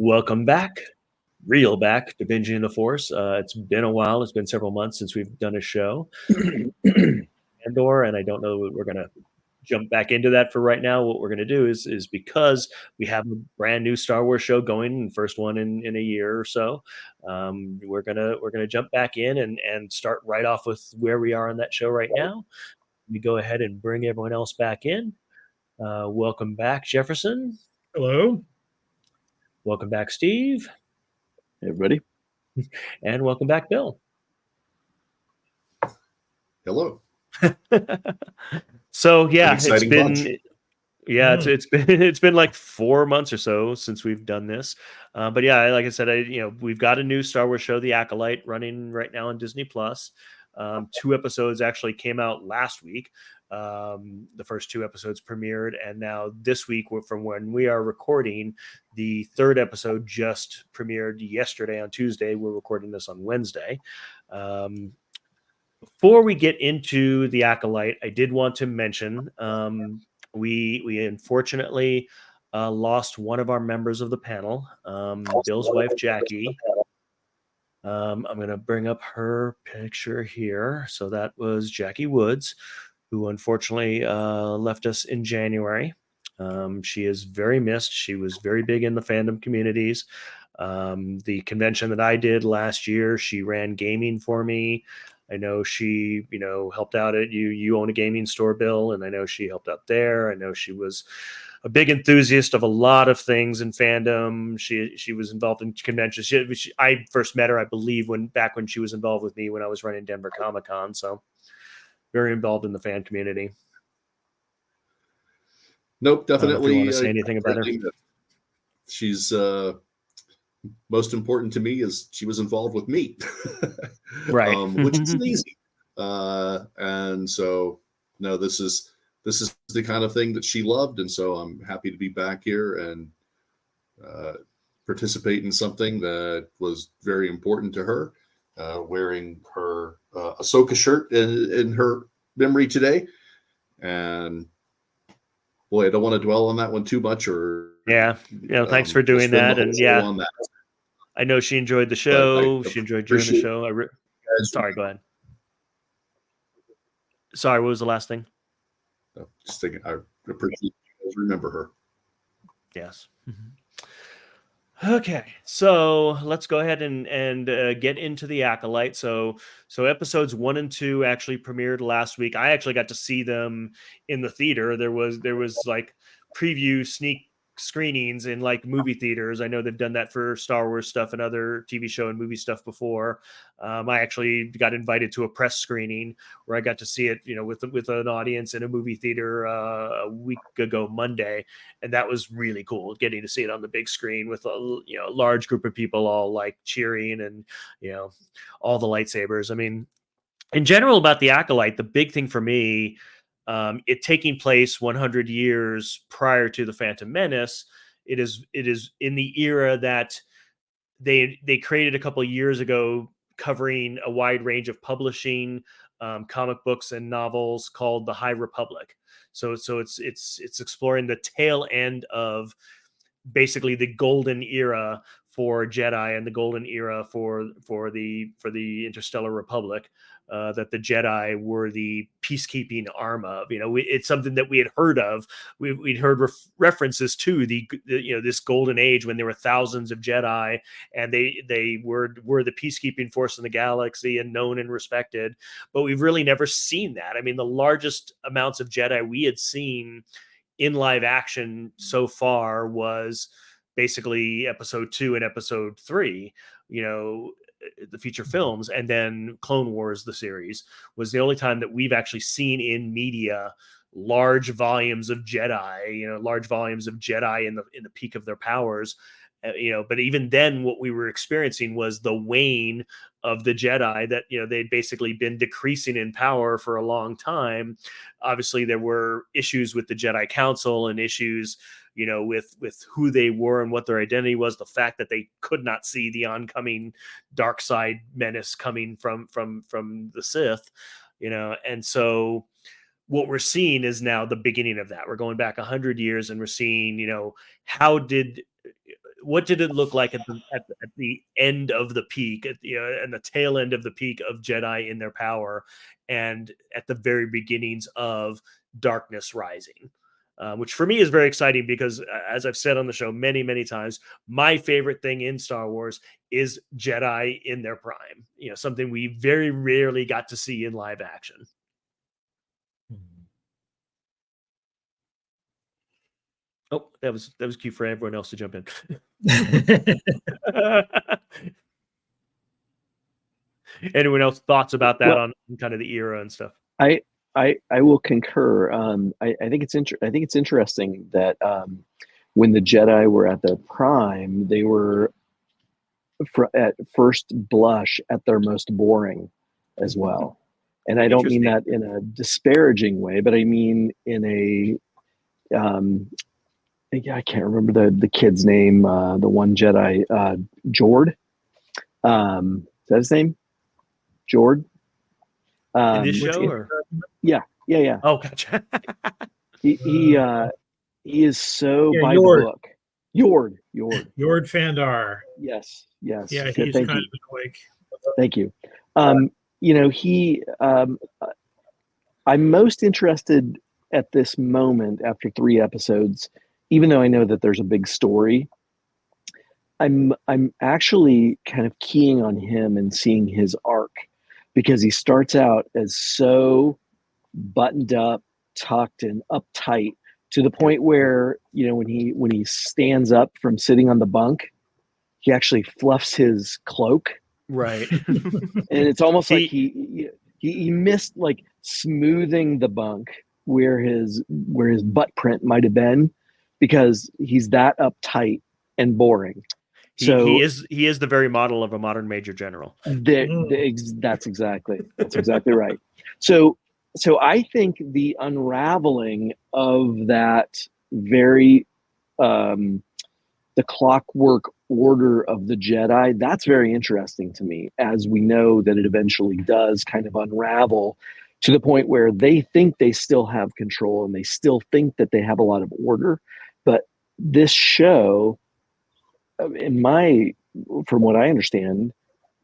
Welcome back, real back to Binging the Force. It's been a while. It's been several months since we've done a show, Andor, and I don't know that we're going to jump back into that for right now. What we're going to do is because we have a brand new Star Wars show going, first one in a year or so. We're gonna jump back in and start right off with where we are on that show right now. We go ahead and bring everyone else back in. Welcome back, Jefferson. Hello. Welcome back, Steve. Hey, everybody. And welcome back, Bill. Hello. So yeah, An exciting bunch. it's been like 4 months or so since we've done this. But yeah, like I said, we've got a new Star Wars show, The Acolyte, running right now on Disney Plus. 2 episodes actually came out last week. The first 2 episodes premiered, and now this week, from when we are recording, the 3rd episode just premiered yesterday on Tuesday. We're recording this on Wednesday. Before we get into The Acolyte, I did want to mention we unfortunately lost one of our members of the panel, Bill's wife, Jackie. I'm going to bring up her picture here. So that was Jackie Woods, who unfortunately left us in January. She is very missed. She was very big in the fandom communities. The convention that I did last year, she ran gaming for me. I know she, helped out at you own a gaming store, Bill, and I know she helped out there. I know she was a big enthusiast of a lot of things in fandom. She was involved in conventions. I first met her, I believe, back when she was involved with me when I was running Denver Comic-Con. So very involved in the fan community. Nope, definitely. You want to say anything about her? She's most important to me is she was involved with me, right? Which isn't easy. And so, no, this is the kind of thing that she loved, and so I'm happy to be back here and participate in something that was very important to her. Wearing her Ahsoka shirt in her memory today, and boy, I don't want to dwell on that one too much. Thanks for doing that, and on that. I know she enjoyed the show. She enjoyed doing the show. Sorry, go ahead. Sorry, what was the last thing? Just thinking, I appreciate you guys remember her. Yes. Okay, so let's go ahead and get into The Acolyte. So episodes 1 and 2 actually premiered last week. I actually got to see them in the theater. There was like preview sneak screenings in like movie theaters. I know they've done that for Star Wars stuff and other TV show and movie stuff before. I actually got invited to a press screening where I got to see it, with an audience in a movie theater a week ago Monday, and that was really cool. Getting to see it on the big screen with a large group of people all like cheering and all the lightsabers. I mean, in general about The Acolyte, the big thing for me, it taking place 100 years prior to the Phantom Menace, it is in the era that they created a couple of years ago, covering a wide range of publishing, comic books and novels called the High Republic. So it's exploring the tail end of basically the golden era for Jedi and the golden era for the Interstellar Republic. That the Jedi were the peacekeeping arm of. It's something that we had heard of. We'd heard references to the this golden age when there were thousands of Jedi, and they were the peacekeeping force in the galaxy and known and respected. But we've really never seen that. I mean, the largest amounts of Jedi we had seen in live action so far was basically episode 2 and episode 3. The feature films, and then Clone Wars, the series, was the only time that we've actually seen in media large volumes of Jedi, large volumes of Jedi in the peak of their powers. But even then, what we were experiencing was the wane of the Jedi, that they'd basically been decreasing in power for a long time. Obviously, there were issues with the Jedi Council and issues with who they were and what their identity was, the fact that they could not see the oncoming dark side menace coming from the Sith, and so what we're seeing is now the beginning of that. We're going back 100 years and we're seeing, what did it look like at the end of the peak, and the tail end of the peak of Jedi in their power, and at the very beginnings of darkness rising, which for me is very exciting because, as I've said on the show many, many times, my favorite thing in Star Wars is Jedi in their prime. Something we very rarely got to see in live action. Oh, that was cute for everyone else to jump in. Anyone else thoughts about that on kind of the era and stuff? I will concur. I think it's interesting that when the Jedi were at their prime, they were at first blush at their most boring as well. And I don't mean that in a disparaging way, but I mean in a I can't remember the kid's name, the one Jedi, Jord. Is that his name? Jord. In this show, or? Yeah. Oh, gotcha. he is so by the book. Jord Fandar. Yes. Yeah, he's kind of annoying. Thank you. I'm most interested at this moment after 3 episodes, even though I know that there's a big story. I'm actually kind of keying on him and seeing his arc, because he starts out as so buttoned up, tucked, and uptight to the point where, when he stands up from sitting on the bunk, he actually fluffs his cloak. Right. And it's almost like he missed like smoothing the bunk where his butt print might have been, because he's that uptight and boring. He is the very model of a modern major general. That's exactly right. So I think the unraveling of that very the clockwork order of the Jedi, that's very interesting to me, as we know that it eventually does kind of unravel to the point where they think they still have control and they still think that they have a lot of order. But this show, from what I understand,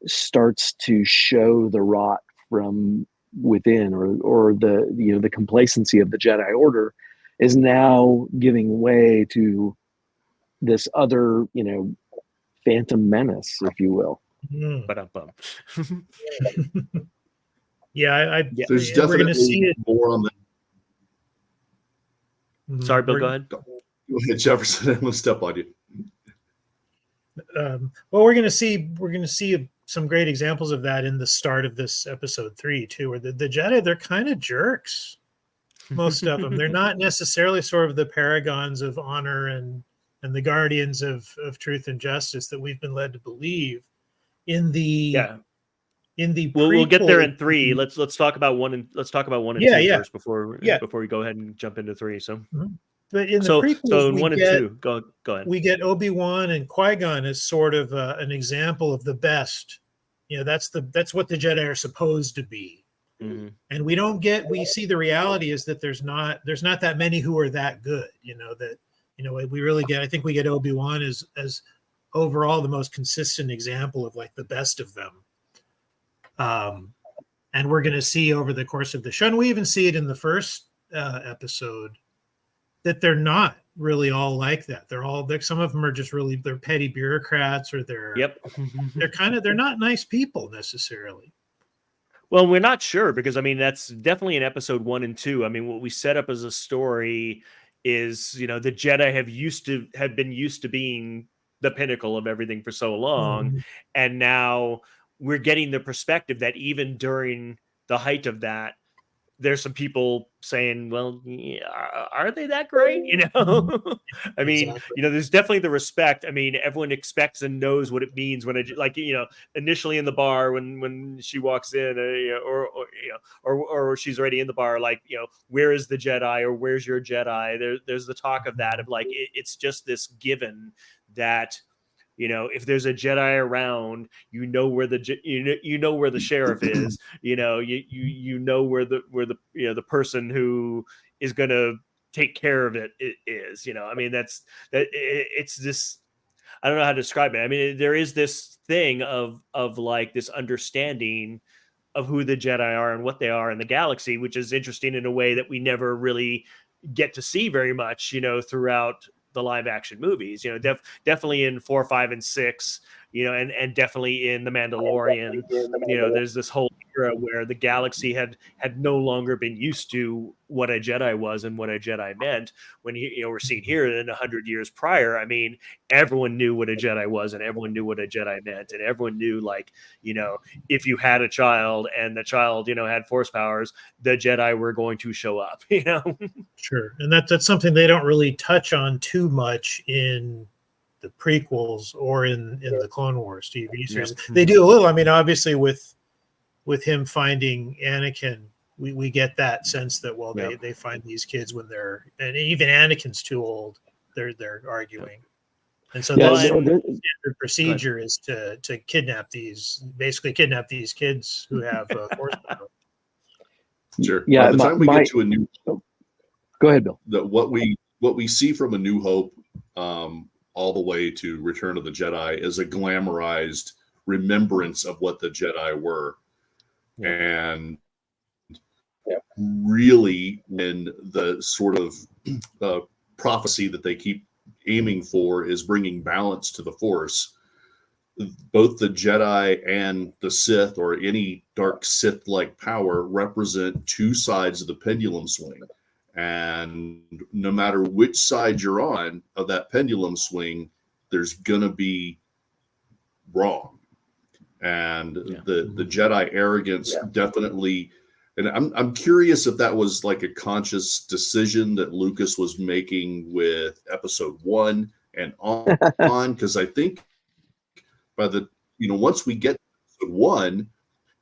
starts to show the rot from within, or the complacency of the Jedi Order is now giving way to this other, phantom menace, if you will. Yeah, there's definitely see it more on the. Sorry, Bill. Go ahead. Go ahead, Jefferson. I'm going to step on you. Well, we're going to see some great examples of that in the start of this episode 3 too, where the Jedi, they're kind of jerks. Most of them, they're not necessarily sort of the paragons of honor and the guardians of truth and justice that we've been led to believe. We'll get there in 3. Let's talk about 1 and 2 first before we go ahead and jump into 3. So. But in the prequels, in 1 and 2, go ahead. We get Obi-Wan and Qui-Gon as sort of an example of the best. That's what the Jedi are supposed to be. Mm-hmm. And we see the reality is that there's not that many who are that good. We really get. I think we get Obi-Wan as overall the most consistent example of like the best of them. And we're going to see over the course of the show, and we even see it in the first episode, that they're not really all like that. Some of them are just really, they're petty bureaucrats, or they're not nice people necessarily. Well, we're not sure, because that's definitely in episode 1 and 2. What we set up as a story is, the Jedi have been used to being the pinnacle of everything for so long, and now we're getting the perspective that even during the height of that, there's some people saying, well, are they that great? Exactly. There's definitely the respect. Everyone expects and knows what it means when initially in the bar, when she walks in, or she's already in the bar, where is the Jedi, or where's your Jedi? There's the talk of that, of it's just this given that, if there's a Jedi around, where the sheriff is, where the person who is going to take care of it is, it's this. I don't know how to describe it. I mean, there is this thing of like this understanding of who the Jedi are and what they are in the galaxy, which is interesting in a way that we never really get to see very much, throughout the live action movies. Definitely in 4, 5, and 6, and definitely in The Mandalorian. There's this whole era where the galaxy had no longer been used to what a Jedi was and what a Jedi meant. When we're seeing here in 100 years prior, I mean, everyone knew what a Jedi was and everyone knew what a Jedi meant, and everyone knew, like, if you had a child and the child had force powers, the Jedi were going to show up. Sure, and that's something they don't really touch on too much in the prequels or in the Clone Wars TV series. Yeah. They do a little. I mean, obviously with him finding Anakin, we get that sense that they find these kids when they're, and even Anakin's too old. They're arguing, and so the standard procedure is to kidnap these kids who have force power. Sure. Yeah. By the time we get to a new, go ahead, Bill. What we see from A New Hope, all the way to Return of the Jedi, is a glamorized remembrance of what the Jedi were. Yeah. And really, when the sort of prophecy that they keep aiming for is bringing balance to the Force, both the Jedi and the Sith, or any dark Sith-like power, represent two sides of the pendulum swing. And no matter which side you're on of that pendulum swing, there's going to be wrong. And the Jedi arrogance definitely, and I'm curious if that was like a conscious decision that Lucas was making with Episode 1 and on, because I think by the, once we get to Episode 1,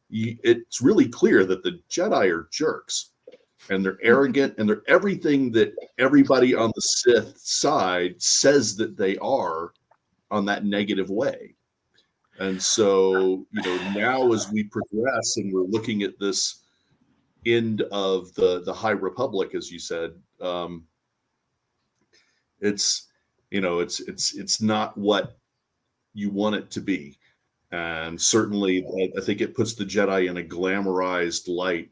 it's really clear that the Jedi are jerks. And they're arrogant, and they're everything that everybody on the Sith side says that they are, on that negative way. And so, now as we progress and we're looking at this end of the High Republic, as you said, it's not what you want it to be. And certainly, I think it puts the Jedi in a glamorized light.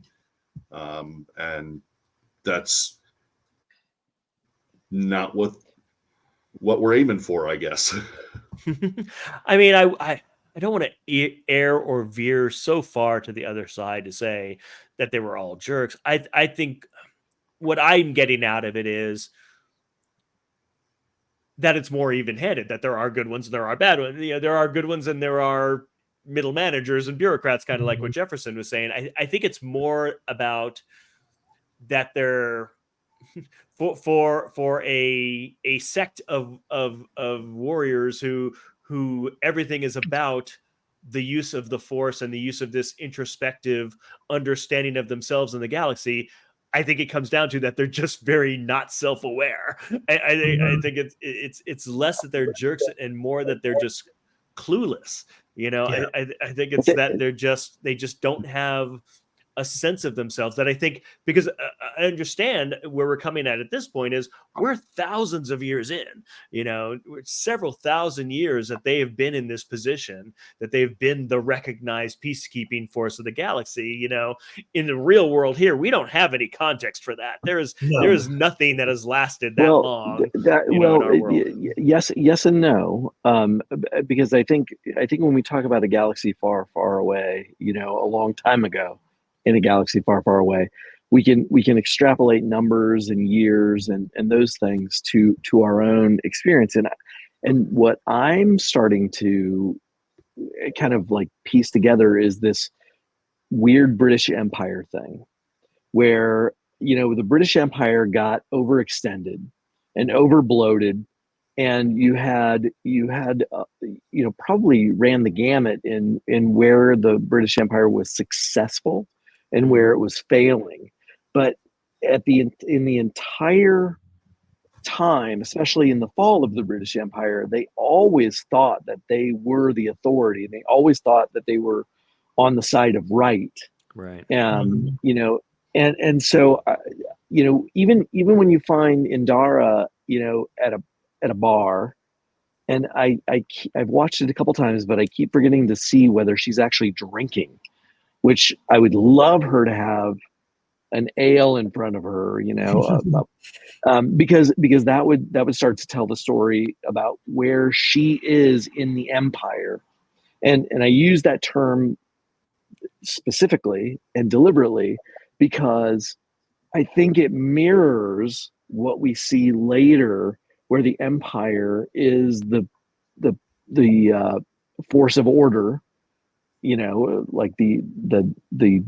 And that's not what we're aiming for, I guess. I mean, I don't want to err or veer so far to the other side to say that they were all jerks. I think what I'm getting out of it is that it's more even-handed, that there are good ones and there are bad ones. There are good ones and there are middle managers and bureaucrats, kind of like what Jefferson was saying. I think it's more about that they're for a sect of warriors who everything is about the use of the Force and the use of this introspective understanding of themselves in the galaxy. I think it comes down to that they're just very not self-aware. I think it's less that they're jerks and more that they're just clueless. I think it's that they just don't have a sense of themselves, that I think, because I understand where we're coming at this point is we're thousands of years in, several thousand years that they have been in this position, that they've been the recognized peacekeeping force of the galaxy. In the real world here, we don't have any context for that. There is nothing that has lasted that long. In our world. Yes and no. Because I think when we talk about a galaxy far, far away, a long time ago, in a galaxy far, far away, we can extrapolate numbers and years and those things to our own experience. And what I'm starting to kind of like piece together is this weird British Empire thing, where the British Empire got overextended and overbloated, and you had probably ran the gamut in where the British Empire was successful and where it was failing. But in the entire time, especially in the fall of the British Empire, they always thought that they were the authority. They always thought that they were on the side of right. Right. And so even when you find Indara, at a bar, and I've watched it a couple times, but I keep forgetting to see whether she's actually drinking, which I would love her to have an ale in front of her, because that would start to tell the story about where she is in the empire, and I use that term specifically and deliberately because I think it mirrors what we see later, where the empire is the force of order, like the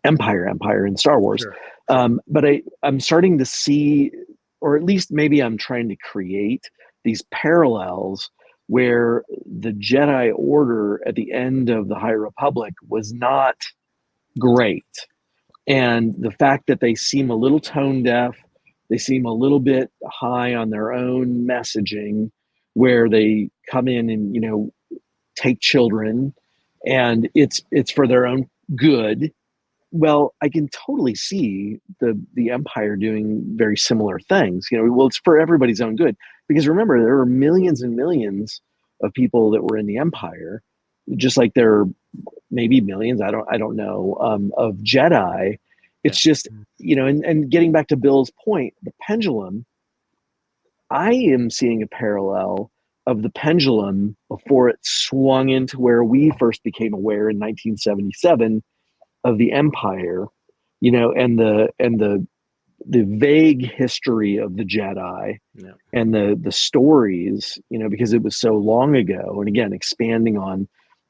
empire in Star Wars. Sure. But I'm starting to see, or at least maybe I'm trying to create these parallels where the Jedi Order at the end of the High Republic was not great. And the fact that they seem a little tone deaf, they seem a little bit high on their own messaging, where they come in and take children, and it's for their own good. Well, I can totally see the empire doing very similar things. Well, it's for everybody's own good, because remember, there are millions and millions of people that were in the empire, just like there are maybe millions, I don't know, of Jedi. It's just, and getting back to Bill's point, the pendulum, I am seeing a parallel of the pendulum before it swung into where we first became aware in 1977 of the empire, and the vague history of the Jedi, and the stories, because it was so long ago. And again, expanding on,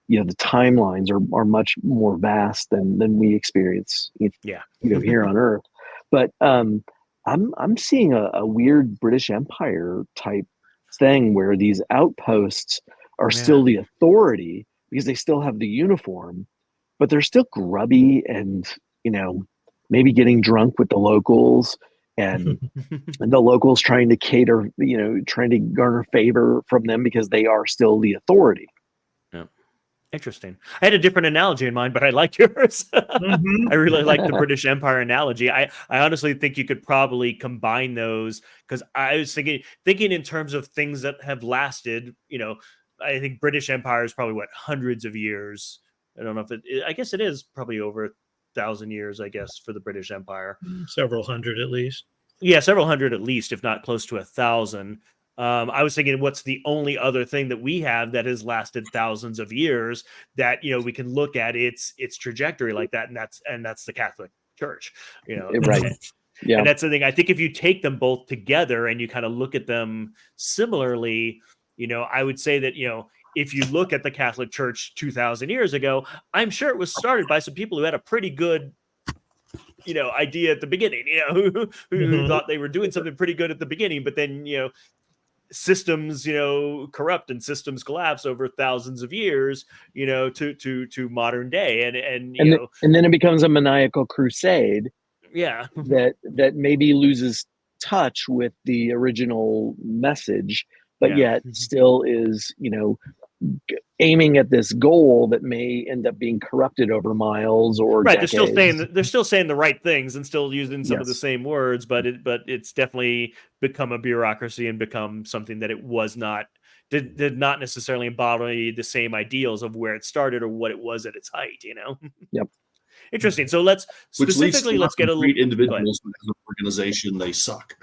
the timelines are much more vast than we experience, here on Earth. But I'm seeing a weird British Empire type thing where these outposts are still the authority because they still have the uniform, but they're still grubby and, maybe getting drunk with the locals, and the locals trying to cater, trying to garner favor from them because they are still the authority. Yeah. Interesting. I had a different analogy in mind, but I like yours. I really like the British Empire analogy. I honestly think you could probably combine those, because I was thinking in terms of things that have lasted. I think British Empire is probably hundreds of years. I don't know if I guess it is probably over 1,000 years, I guess, for the British Empire. Several hundred at least. Yeah, several hundred at least, if not close to 1,000. I was thinking, what's the only other thing that we have that has lasted thousands of years that we can look at its trajectory like that, and that's the Catholic Church. Right. Yeah. And that's the thing. I think if you take them both together and you kind of look at them similarly, I would say that if you look at the Catholic Church 2,000 years ago, I'm sure it was started by some people who had a pretty good idea at the beginning, who thought they were doing something pretty good at the beginning, but then systems corrupt and systems collapse over thousands of years to modern day, and then it becomes a maniacal crusade that maybe loses touch with the original message, but yet still is aiming at this goal that may end up being corrupted over miles or decades. They're still saying the right things and still using some of the same words, but it's definitely become a bureaucracy and become something that it was not did not necessarily embody the same ideals of where it started or what it was at its height. Yep. Interesting. So let's get a great individuals as an organization. They suck.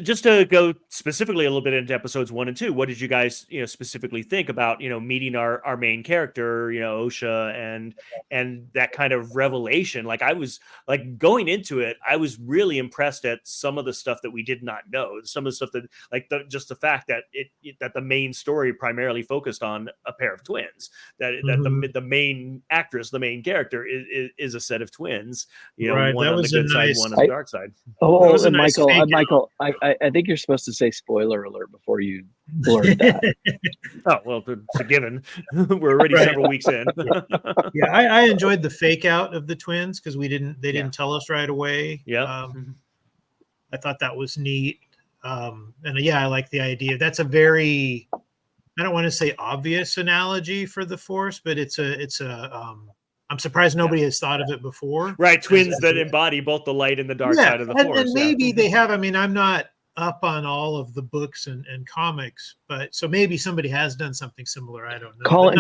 Just to go specifically a little bit into episodes 1 and 2, what did you guys, specifically think about, meeting our main character, Osha, and that kind of revelation? Like, I was going into it, I was really impressed at some of the stuff that we did not know. Some of the stuff that, just the fact that that the main story primarily focused on a pair of twins, that the main actress, the main character is a set of twins, right. one that on was the good side, nice, one on the dark side. And Michael, I think you're supposed to say spoiler alert before you blurt that. Oh, well, it's a given. We're already several weeks in. Yeah, I enjoyed the fake out of the twins because they didn't tell us right away. Yeah. I thought that was neat. And I like the idea. That's a very, I don't want to say obvious analogy for the Force, but it's a I'm surprised nobody has thought of it before. Right, twins that embody both the light and the dark side of the Force. And maybe they have. I mean, I'm not up on all of the books and comics, but so maybe somebody has done something similar. I don't know.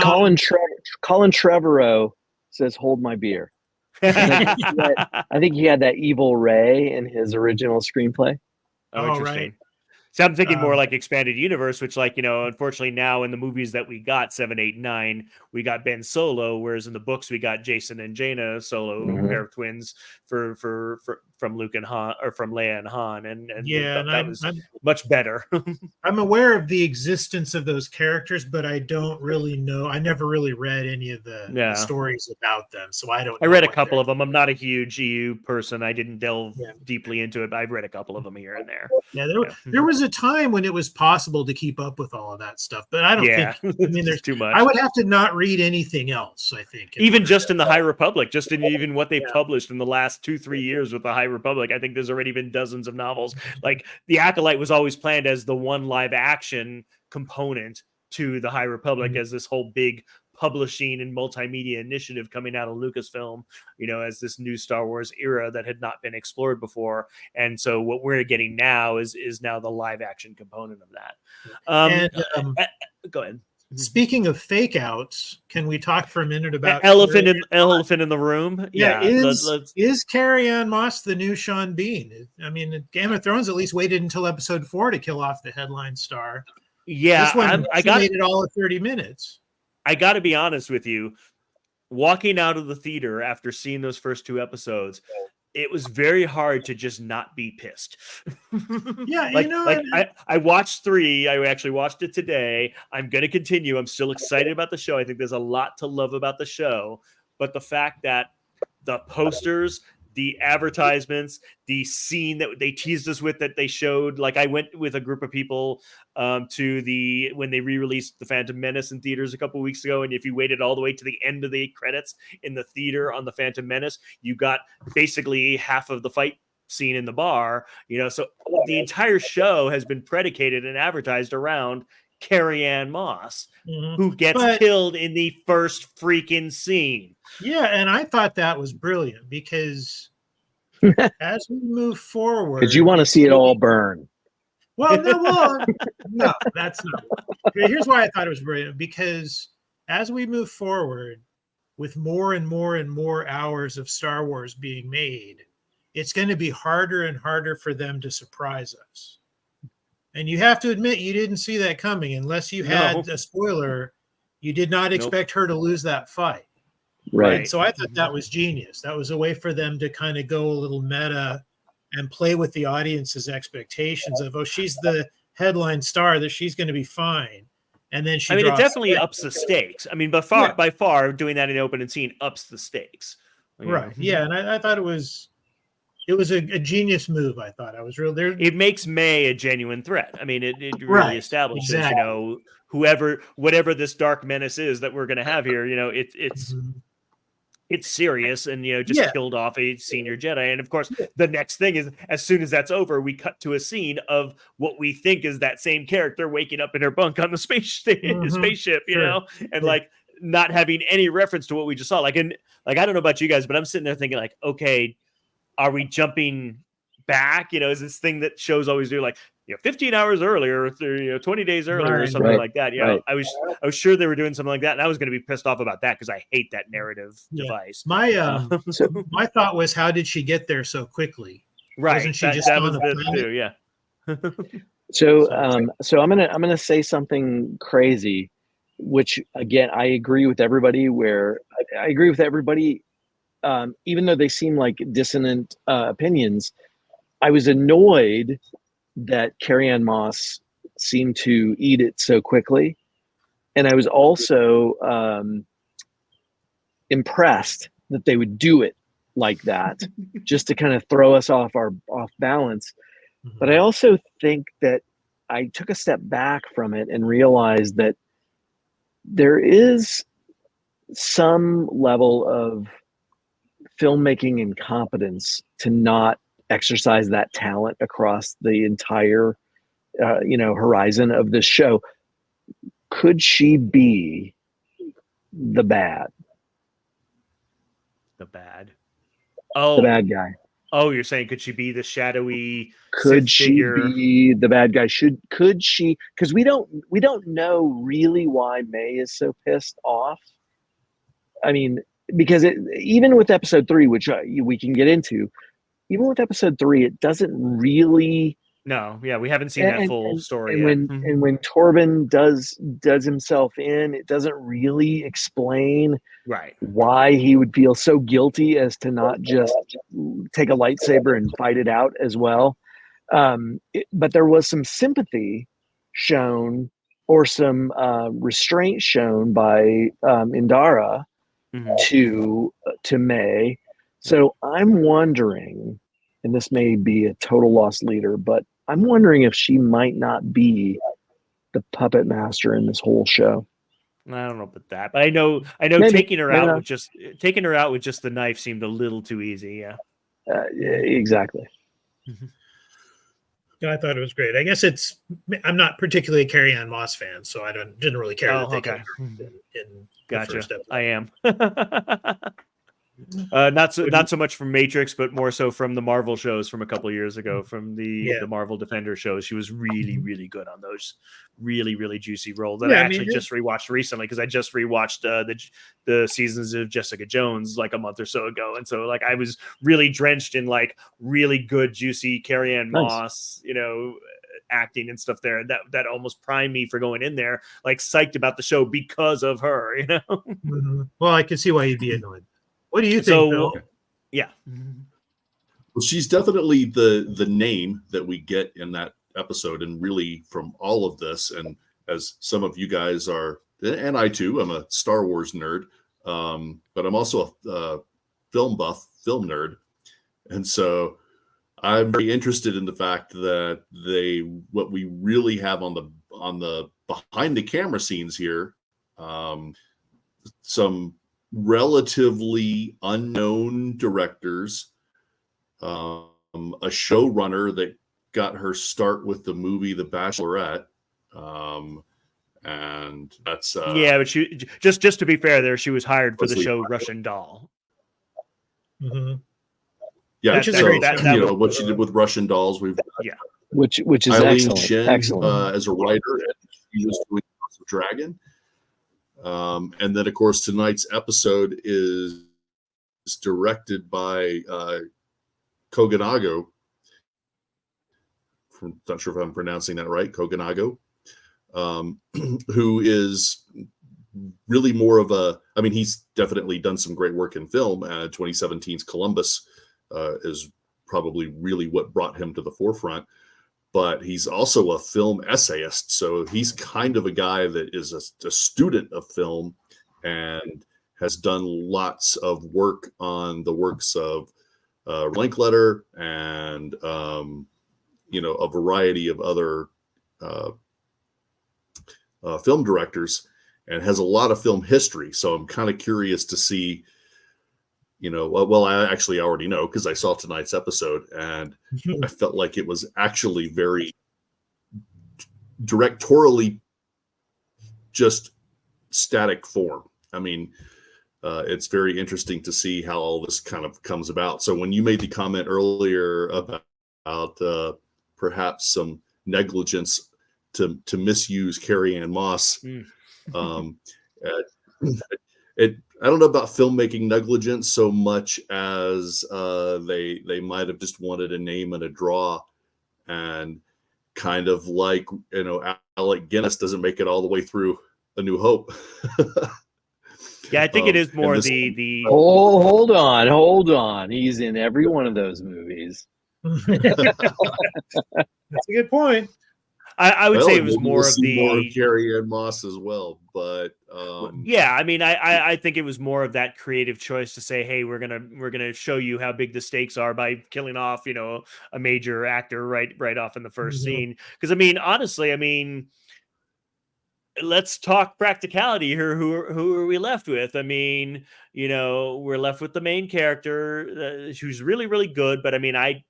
Colin Trevorrow says, "Hold my beer." I think he had that evil Ray in his original screenplay. Oh, interesting. Right. So I'm thinking more like expanded universe, which, like, unfortunately now in the movies that we got 7, 8, 9, we got Ben Solo, whereas in the books we got Jason and Jaina Solo, pair of twins for from Luke and Han, or from Leia and Han, and yeah, that was much better. I'm aware of the existence of those characters, but I don't really know. I never really read any of the stories about them, so I don't. I read a couple of them. I'm not a huge EU person. I didn't delve deeply into it, but I've read a couple of them here and there. Yeah, there was a time when it was possible to keep up with all of that stuff, but I don't think. I mean, there's too much. I would have to not read anything else. I think even just in the High Republic, just in even what they've published in the last 2-3 years with the High Republic, I think there's already been dozens of novels. Like the Acolyte was always planned as the one live action component to the High Republic, as this whole big publishing and multimedia initiative coming out of Lucasfilm, as this new Star Wars era that had not been explored before. And so what we're getting now is now the live action component of that. Go ahead. Speaking of fake outs, can we talk for a minute about elephant in the room? Yeah, is Carrie-Anne Moss the new Sean Bean? I mean, Game of Thrones at least waited until episode 4 to kill off the headline star. Yeah, this one, I made it all at 30 minutes. I got to be honest with you. Walking out of the theater after seeing those first 2 episodes, it was very hard to just not be pissed. Yeah, I watched 3. I actually watched it today. I'm going to continue. I'm still excited about the show. I think there's a lot to love about the show, but the fact that the posters, the advertisements, the scene that they teased us with, that they showed, like I went with a group of people to when they re-released The Phantom Menace in theaters a couple weeks ago. And if you waited all the way to the end of the credits in the theater on The Phantom Menace, you got basically half of the fight scene in the bar, so the entire show has been predicated and advertised around Carrie-Anne Moss, who gets killed in the first freaking scene. Yeah, and I thought that was brilliant because as we move forward, because you want to see it all burn. Well, no, that's not. Here's why I thought it was brilliant, because as we move forward with more and more and more hours of Star Wars being made, it's going to be harder and harder for them to surprise us. And you have to admit, you didn't see that coming unless you had a spoiler. You did not expect her to lose that fight. Right. So I thought that was genius. That was a way for them to kind of go a little meta and play with the audience's expectations of, she's the headline star, that she's going to be fine. And then it definitely ups the stakes. I mean, by far, doing that in the opening scene ups the stakes. Right. Yeah. And I thought it was a genius move. I thought I was real there. It makes May a genuine threat. I mean, it really establishes, whatever this dark menace is that we're going to have here, it's serious, and just killed off a senior Jedi. And of course, the next thing is, as soon as that's over, we cut to a scene of what we think is that same character waking up in her bunk on the spaceship, and like not having any reference to what we just saw. Like, I don't know about you guys, but I'm sitting there thinking, like, okay, are we jumping back? Is this thing that shows always do, like, 15 hours earlier, or 20 days earlier, or something like that. I was sure they were doing something like that, and I was going to be pissed off about that because I hate that narrative device. My my thought was, how did she get there so quickly? Right, wasn't she just on the planet? Yeah. So I'm gonna say something crazy, which again I agree with everybody. Even though they seem like dissonant opinions, I was annoyed that Carrie-Anne Moss seemed to eat it so quickly. And I was also impressed that they would do it like that, just to kind of throw us off balance. But I also think that I took a step back from it and realized that there is some level of filmmaking incompetence to not exercise that talent across the entire horizon of this show. Could she be the bad the bad guy? Oh, you're saying could she be the shadowy Could Sith she figure? be the bad guy? Could she? Because we don't know really why May is so pissed off. I mean, because even with episode 3, which we can get into, even with episode 3, it doesn't really. No, yeah, we haven't seen that And full and, story and yet. when and when Torben does himself in, it doesn't really explain Right. why he would feel so guilty as to not just take a lightsaber and fight it out as well. But there was some sympathy shown or some restraint shown by Indara Mhm. to May. So I'm wondering, and this may be a total lost leader, but I'm wondering if she might not be the puppet master in this whole show. I don't know about that, but I know Maybe, taking her maybe out not. with just the knife seemed a little too easy. Yeah. Exactly. Yeah, I thought it was great. I guess I'm not particularly a Carrie Ann Moss fan, so I didn't really care that Oh, they okay. killed her in the Gotcha. first episode. I am. Not so much from Matrix, but more so from the Marvel shows from a couple of years ago, from the Marvel Defender shows. She was really, really good on those, really, really juicy roles that I actually just rewatched recently because I just rewatched the seasons of Jessica Jones like a month or so ago, and so like I was really drenched in like really good, juicy Carrie Ann Moss, acting and stuff there. That almost primed me for going in there, like psyched about the show because of her. Well, I can see why you'd be annoyed. What do you think, So, Bill? yeah. Well, she's definitely the name that we get in that episode, and really from all of this. And as some of you guys are, and I too, I'm a Star Wars nerd, but I'm also a film buff, film nerd, and so I'm very interested in the fact that what we really have on the behind the camera scenes here, some relatively unknown directors, a showrunner that got her start with the movie The Bachelorette, and that's yeah, but she just to be fair, there she was hired for the show Leslie Russian Doll. Mm-hmm. Yeah, Which is so a great show. what she did with Russian Dolls, we've which is Eileen excellent. Shen, Excellent. as a writer, and she was doing House of Dragon. And then, of course, tonight's episode is directed by Koganago. Not sure if I'm pronouncing that right, Koganago, who is really more of I mean, he's definitely done some great work in film. 2017's Columbus is probably really what brought him to the forefront. But he's also a film essayist. So he's kind of a guy that is a student of film and has done lots of work on the works of Linkletter and, a variety of other film directors, and has a lot of film history. So I'm kind of curious to see, well, I actually already know because I saw tonight's episode, and I felt like it was actually very directorially just static form. I mean, it's very interesting to see how all this kind of comes about. So when you made the comment earlier about perhaps some negligence to misuse Carrie Ann Moss, I don't know about filmmaking negligence so much as they might have just wanted a name and a draw, and kind of like, Alec Guinness doesn't make it all the way through A New Hope. Yeah, I think it is more the hold on. He's in every one of those movies. That's a good point. I would say it was more of more of Carrie Ann Moss as well, but yeah, I mean, I think it was more of that creative choice to say, hey, we're gonna show you how big the stakes are by killing off, a major actor right off in the first scene. Because I mean, honestly, let's talk practicality here. Who are we left with? I mean, we're left with the main character who's really, really good, but I mean, I'm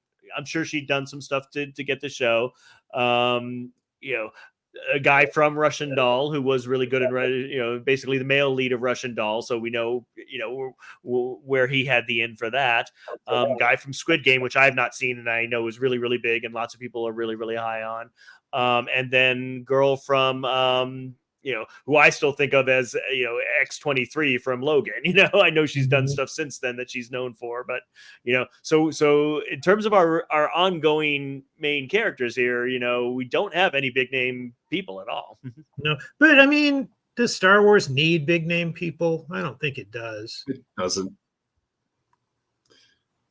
sure she'd done some stuff to get the show. a guy from Russian Doll who was really good in, basically the male lead of Russian Doll. So we know, where he had the in for that. Guy from Squid Game, which I have not seen and I know is really, really big and lots of people are really, really high on. And then girl from, who I still think of as, X-23 from Logan. I know she's done stuff since then that she's known for, but, so in terms of our ongoing main characters here, we don't have any big name people at all. No, but I mean, does Star Wars need big name people? I don't think it does. It doesn't.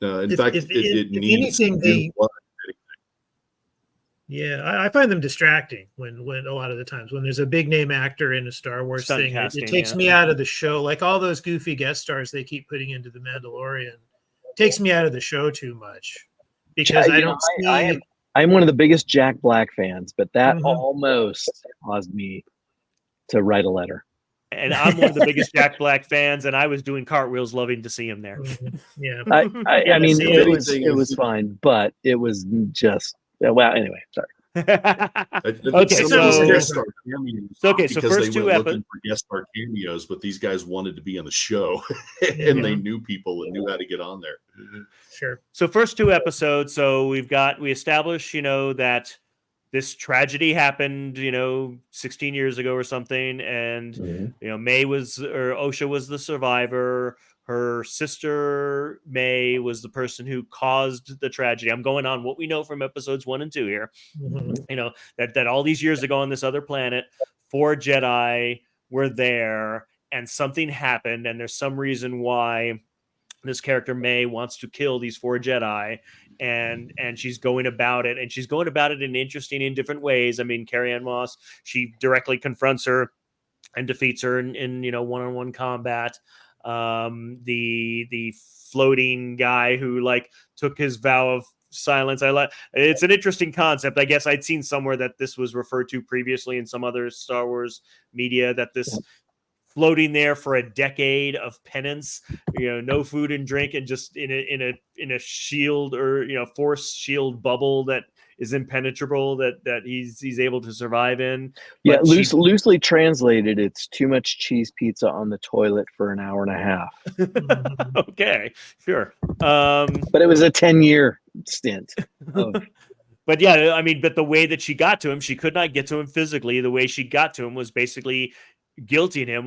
In If- fact, if- it if needs anything, to do they- what- Yeah, I find them distracting when a lot of the times when there's a big name actor in a Star Wars Stunt thing, casting, it takes yeah. me out of the show. Like all those goofy guest stars they keep putting into The Mandalorian, takes me out of the show too much because I don't see. I'm one of the biggest Jack Black fans, but that Mhm. almost caused me to write a letter. And I'm one of the biggest Jack Black fans, and I was doing cartwils loving to see him there. Yeah, I mean, see, it was fine, but it was just well. Anyway, sorry. Okay, some so- of those guest star cameos, Okay, so because first they two went looking for guest star cameos, but these guys wanted to be on the show, and they knew people and knew how to get on there. sure. So first two episodes, so we establish, that this tragedy happened, 16 years ago or something, and Osha was the survivor. Her sister May was the person who caused the tragedy. I'm going on what we know from episodes 1 and 2 here. Mhm. That all these years ago on this other planet, 4 Jedi were there, and something happened, and there's some reason why this character May wants to kill these 4 Jedi, and she's going about it, in interesting, in different ways. I mean, Carrie-Anne Moss, she directly confronts her and defeats her in one-on-one combat. The floating guy who took his vow of silence. It's an interesting concept. I guess I'd seen somewhere that this was referred to previously in some other Star Wars media, that this floating there for a decade of penance, no food and drink, and just in a shield or force shield bubble that is impenetrable, that he's able to survive in. Yeah, But loosely translated, it's too much cheese pizza on the toilet for an hour and a half. Okay, sure. But it was a 10-year stint. But yeah, I mean, but the way that she got to him, she could not get to him physically. The way she got to him was basically guilting him,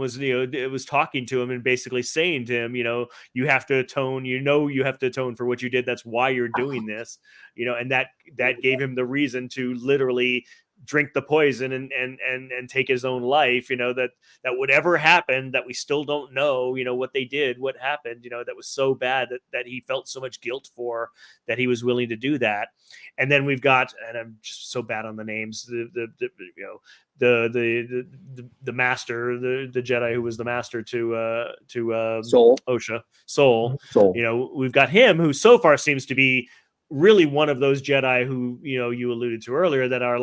it was talking to him and basically saying to him, you have to atone, you have to atone for what you did. That's why you're doing this, and that gave him the reason to literally drink the poison and take his own life, that whatever happened, that we still don't know, what they did, what happened, that was so bad that he felt so much guilt for, that he was willing to do that. And then we've got, and I'm just so bad on the names, the master, the Jedi who was the master to Soul. Osha, Soul. We've got him, who so far seems to be really one of those Jedi who you alluded to earlier, that are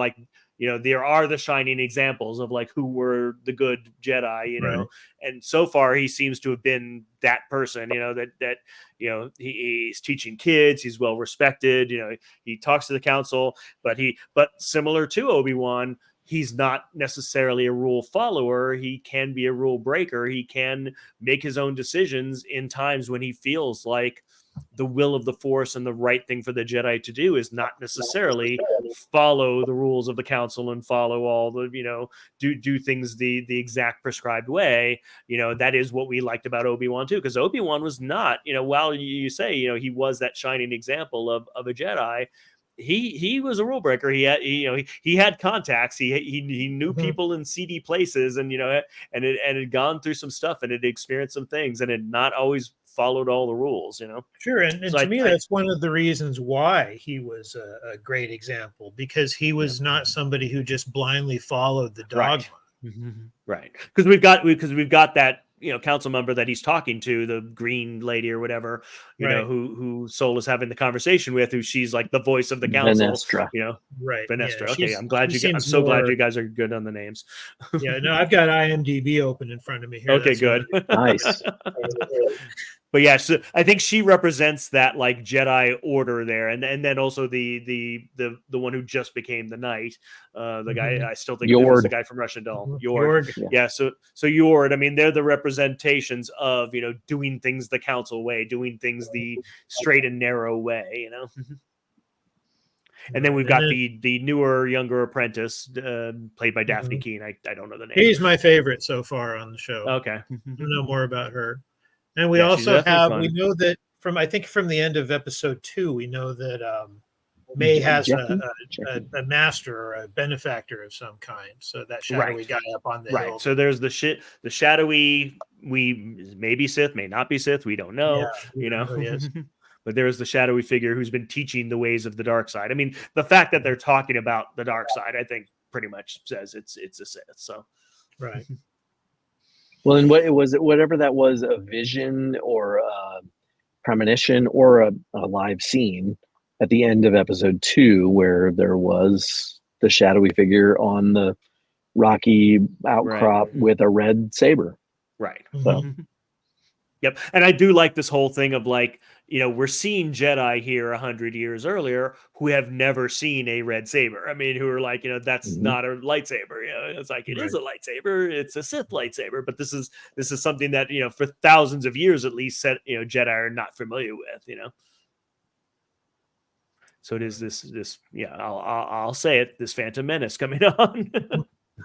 there are the shining examples of who were the good Jedi, Right. and so far he seems to have been that person, that he's teaching kids, he's well respected, he talks to the council, but similar to Obi-Wan, he's not necessarily a rule follower. He can be a rule breaker. He can make his own decisions in times when he feels like the will of the Force and the right thing for the Jedi to do is not necessarily follow the rules of the council and follow all the, do things the exact prescribed way. That is what we liked about Obi-Wan too, because Obi-Wan was not, while you say, he was that shining example of a Jedi, he was a rule breaker. He had contacts. He knew people in seedy places, and and had gone through some stuff, and had experienced some things, and had not always followed all the rules. Sure, and So to me, that's one of the reasons why he was a great example, because he was not somebody who just blindly followed the dogma. Right, because we've got that council member that he's talking to, the green lady or whatever, who Soul is having the conversation with, who she's like the voice of the council. Venestra. Right. Venestra. Yeah, Okay, I'm so glad you guys are good on the names. Yeah, no, I've got IMDb open in front of me here. Okay, good. Nice. but yeah, so I think she represents that like Jedi order there, and then also the one who just became the knight, the guy I still think it was the Yord. guy from Russian Doll, Yorg. Yeah, so Yord, I mean, they're the representations of doing things the council way, doing things the straight and narrow way, And then we've got the newer, younger apprentice, played by Daphne Keene. I don't know the name. He's my favorite so far on the show. Okay, I know more about her. And we Yeah, she's also definitely have, fun. we know that from the end of episode 2, we know that May has a master or a benefactor of some kind. So that shadowy guy up on the hill. So there's the shadowy, maybe Sith, may not be Sith, we don't know, who he is. But there's the shadowy figure who's been teaching the ways of the dark side. I mean, the fact that they're talking about the dark side, I think pretty much says it's a Sith. So right. Well, and what was it? Whatever that was, a vision or a premonition or a live scene at the end of episode 2, where there was the shadowy figure on the rocky outcrop with a red saber. Right. So. Yep. And I do like this whole thing of like, we're seeing Jedi here 100 years earlier who have never seen a red saber. I mean, who are like, that's not a lightsaber. It's like, it is a lightsaber. It's a Sith lightsaber. But this is something that, for thousands of years, at least, Jedi are not familiar with, So it is this, I'll say it, this Phantom Menace coming on.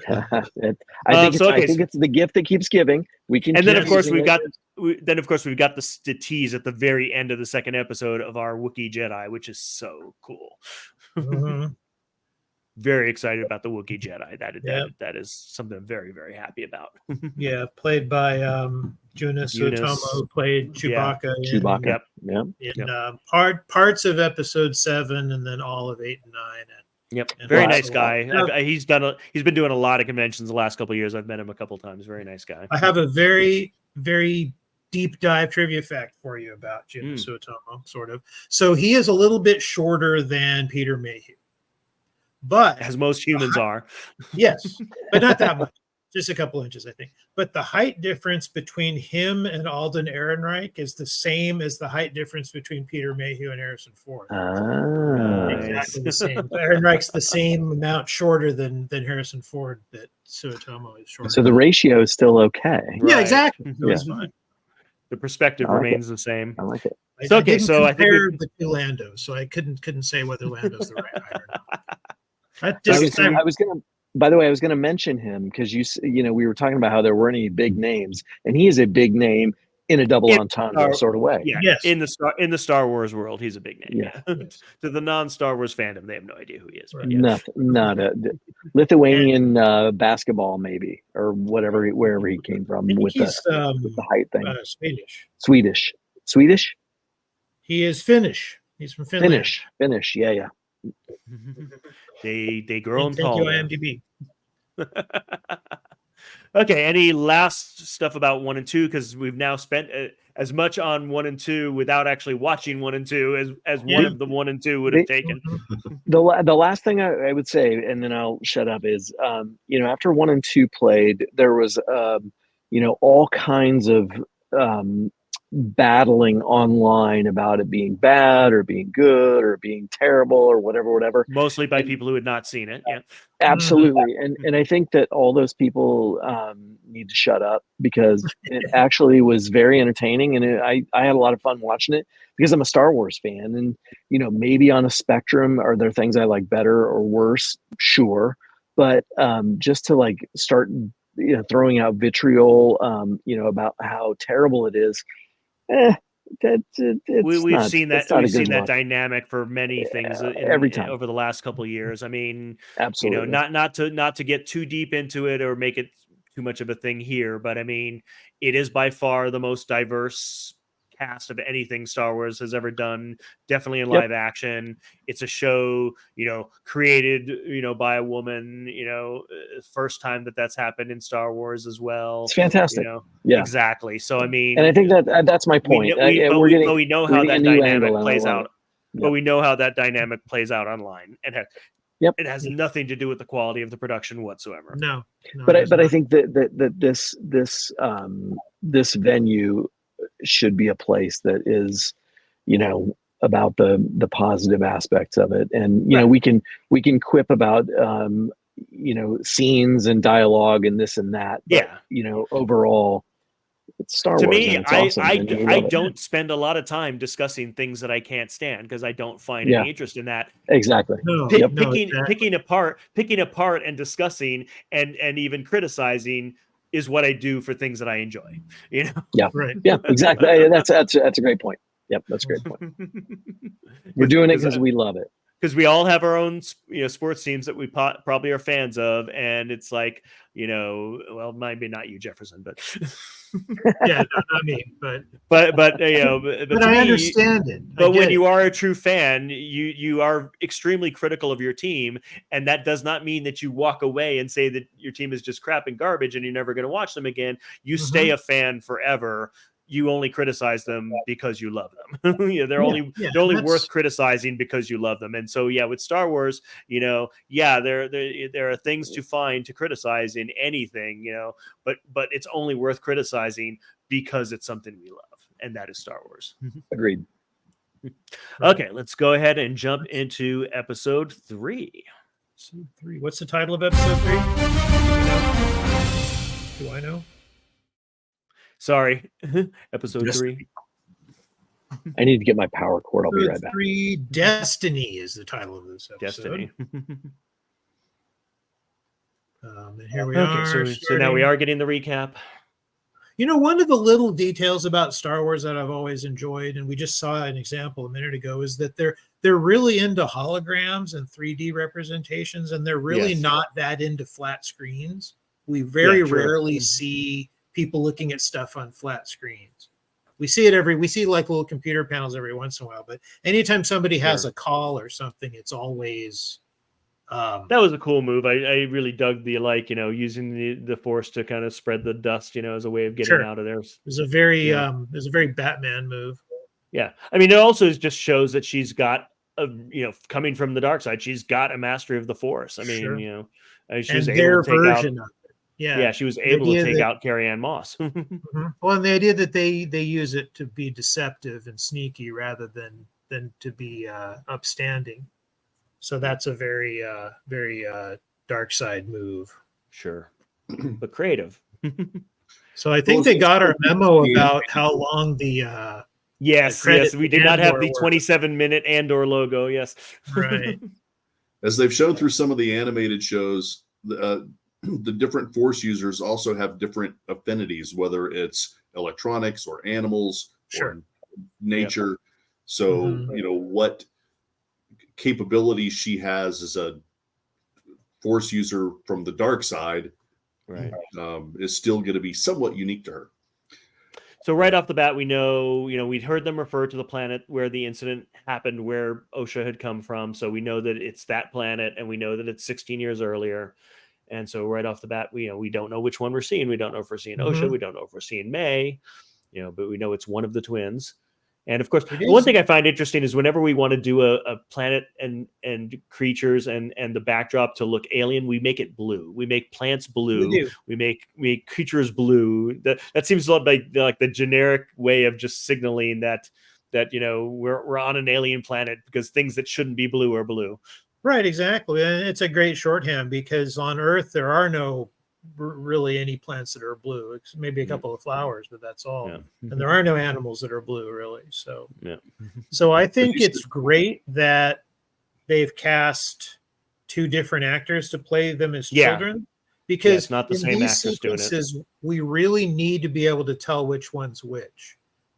I think it's the gift that keeps giving. We can, and then of course we've got the tease at the very end of the second episode of our Wookiee Jedi, which is so cool. Very excited about the Wookiee Jedi. That is something I'm very, very happy about. Yeah, played by Juna Suotamo, who played Chewbacca. Chewbacca. In parts of episode 7 and then all of 8 and 9. Yep, very nice guy. He's been doing a lot of conventions the last couple of years. I've met him a couple of times. Very nice guy. I have a very, very deep dive trivia fact for you about Juna Suotamo, sort of. So he is a little bit shorter than Peter Mayhew, but as most humans are. Yes, but not that much. Just a couple inches, I think. But the height difference between him and Alden Ehrenreich is the same as the height difference between Peter Mayhew and Harrison Ford. Exactly the same. Ehrenreich's the same amount shorter than Harrison Ford that Suotamo is shorter. So the ratio is still okay. Yeah, exactly. So it's fine. The perspective remains the same. I like it. So, okay, so I think the two Landos, so I couldn't say whether Lando's the right height or not. I was gonna. By the way, I was going to mention him because we were talking about how there weren't any big names, and he is a big name in a double entendre sort of way. Yeah, yes. In the Star Wars world, he's a big name. Yeah. To the non-Star Wars fandom, they have no idea who he is. Right. Not a Lithuanian basketball, maybe, or wherever he came from with the height thing. Swedish. He is Finnish. He's from Finland. Finnish. Yeah. They grow him tall. Thank you, IMDb. Okay, any last stuff about 1 and 2? Because we've now spent as much on 1 and 2 without actually watching 1 and 2 as one of the 1 and 2 would have taken. The last thing I would say, and then I'll shut up, is after 1 and 2 played, there was all kinds of battling online about it being bad or being good or being terrible or whatever. Mostly by people who had not seen it. Yeah, absolutely. And I think that all those people need to shut up, because it actually was very entertaining, and I had a lot of fun watching it because I'm a Star Wars fan. And maybe on a spectrum, are there things I like better or worse? Sure, but just to like start throwing out vitriol about how terrible it is. We've seen that dynamic for many things every time over the last couple of years. I mean, absolutely. Not to get too deep into it or make it too much of a thing here, but I mean, it is by far the most diverse cast of anything Star Wars has ever done, definitely in live action. It's a show, created, by a woman, first time that's happened in Star Wars as well. It's fantastic. Yeah, exactly. So, I mean, and I think that's my point. We know how that dynamic plays out, but we know how that dynamic plays out online, and it has nothing to do with the quality of the production whatsoever. No, but I think that this venue should be a place that is, about the positive aspects of it. And Right. we can quip about scenes and dialogue and this and that, but overall it's Star To Wars me, and it's awesome, and we love it. don't spend a lot of time discussing things that I can't stand because I don't find Yeah. any interest in that. Exactly. Picking apart and discussing and even criticizing is what I do for things that I enjoy. Yeah. Right. Yeah, exactly. That's a great point. Yep, that's a great point. We're doing it because we love it. Because we all have our own, sports teams that we probably are fans of, and it's like, well, maybe not you, Jefferson, but Yeah, no, not me, but but I understand it. But when you are a true fan, you are extremely critical of your team, and that does not mean that you walk away and say that your team is just crap and garbage and you're never going to watch them again. You stay a fan forever. You only criticize them because you love them. They're only worth criticizing because you love them. And so, with Star Wars, there are things to find to criticize in anything, but it's only worth criticizing because it's something we love, and that is Star Wars. Agreed. Okay, let's go ahead and jump into episode 3. Episode 3. What's the title of episode 3? Do I know? Sorry, episode 3. I need to get my power cord. I'll be right back. 3 Destiny is the title of this episode. Destiny. And here we are. So now we are getting the recap. One of the little details about Star Wars that I've always enjoyed, and we just saw an example a minute ago, is that they're really into holograms and 3D representations, and they're really not that into flat screens. We very rarely see people looking at stuff on flat screens. We see like little computer panels every once in a while, but anytime somebody has a call or something, it's always that was a cool move. I really dug the using the Force to kind of spread the dust, as a way of getting out of there. It was a very Batman move. Yeah, I mean, it also just shows that she's got coming from the dark side, she's got a mastery of the Force. I mean, she was able to take out. Yeah, she was able to take out Carrie-Anne Moss. Well, and the idea that they use it to be deceptive and sneaky rather than to be upstanding. So that's a very dark side move. Sure, but creative. So I think they got our memo about how long the yes, we did not have the 27-minute Andor logo. Yes, right. As they've shown through some of the animated shows, the different Force users also have different affinities, whether it's electronics or animals or nature. So, what capabilities she has as a Force user from the dark side is still going to be somewhat unique to her. So right off the bat, we know, we'd heard them refer to the planet where the incident happened, where Osha had come from. So we know that it's that planet, and we know that it's 16 years earlier. And so right off the bat, we don't know which one we're seeing. We don't know if we're seeing Osha. We don't know if we're seeing May, but we know it's one of the twins. And of course, one thing I find interesting is whenever we want to do a planet and creatures and the backdrop to look alien, we make it blue. We make plants blue. We make creatures blue. That seems a lot like the generic way of just signaling that we're on an alien planet because things that shouldn't be blue are blue. Right, exactly. And it's a great shorthand because on Earth there are no really any plants that are blue. It's maybe a couple of flowers, but that's all. And there are no animals that are blue, really. So I think it's great that they've cast 2 different actors to play them as children, because it's not the same actors doing it. We really need to be able to tell which one's which.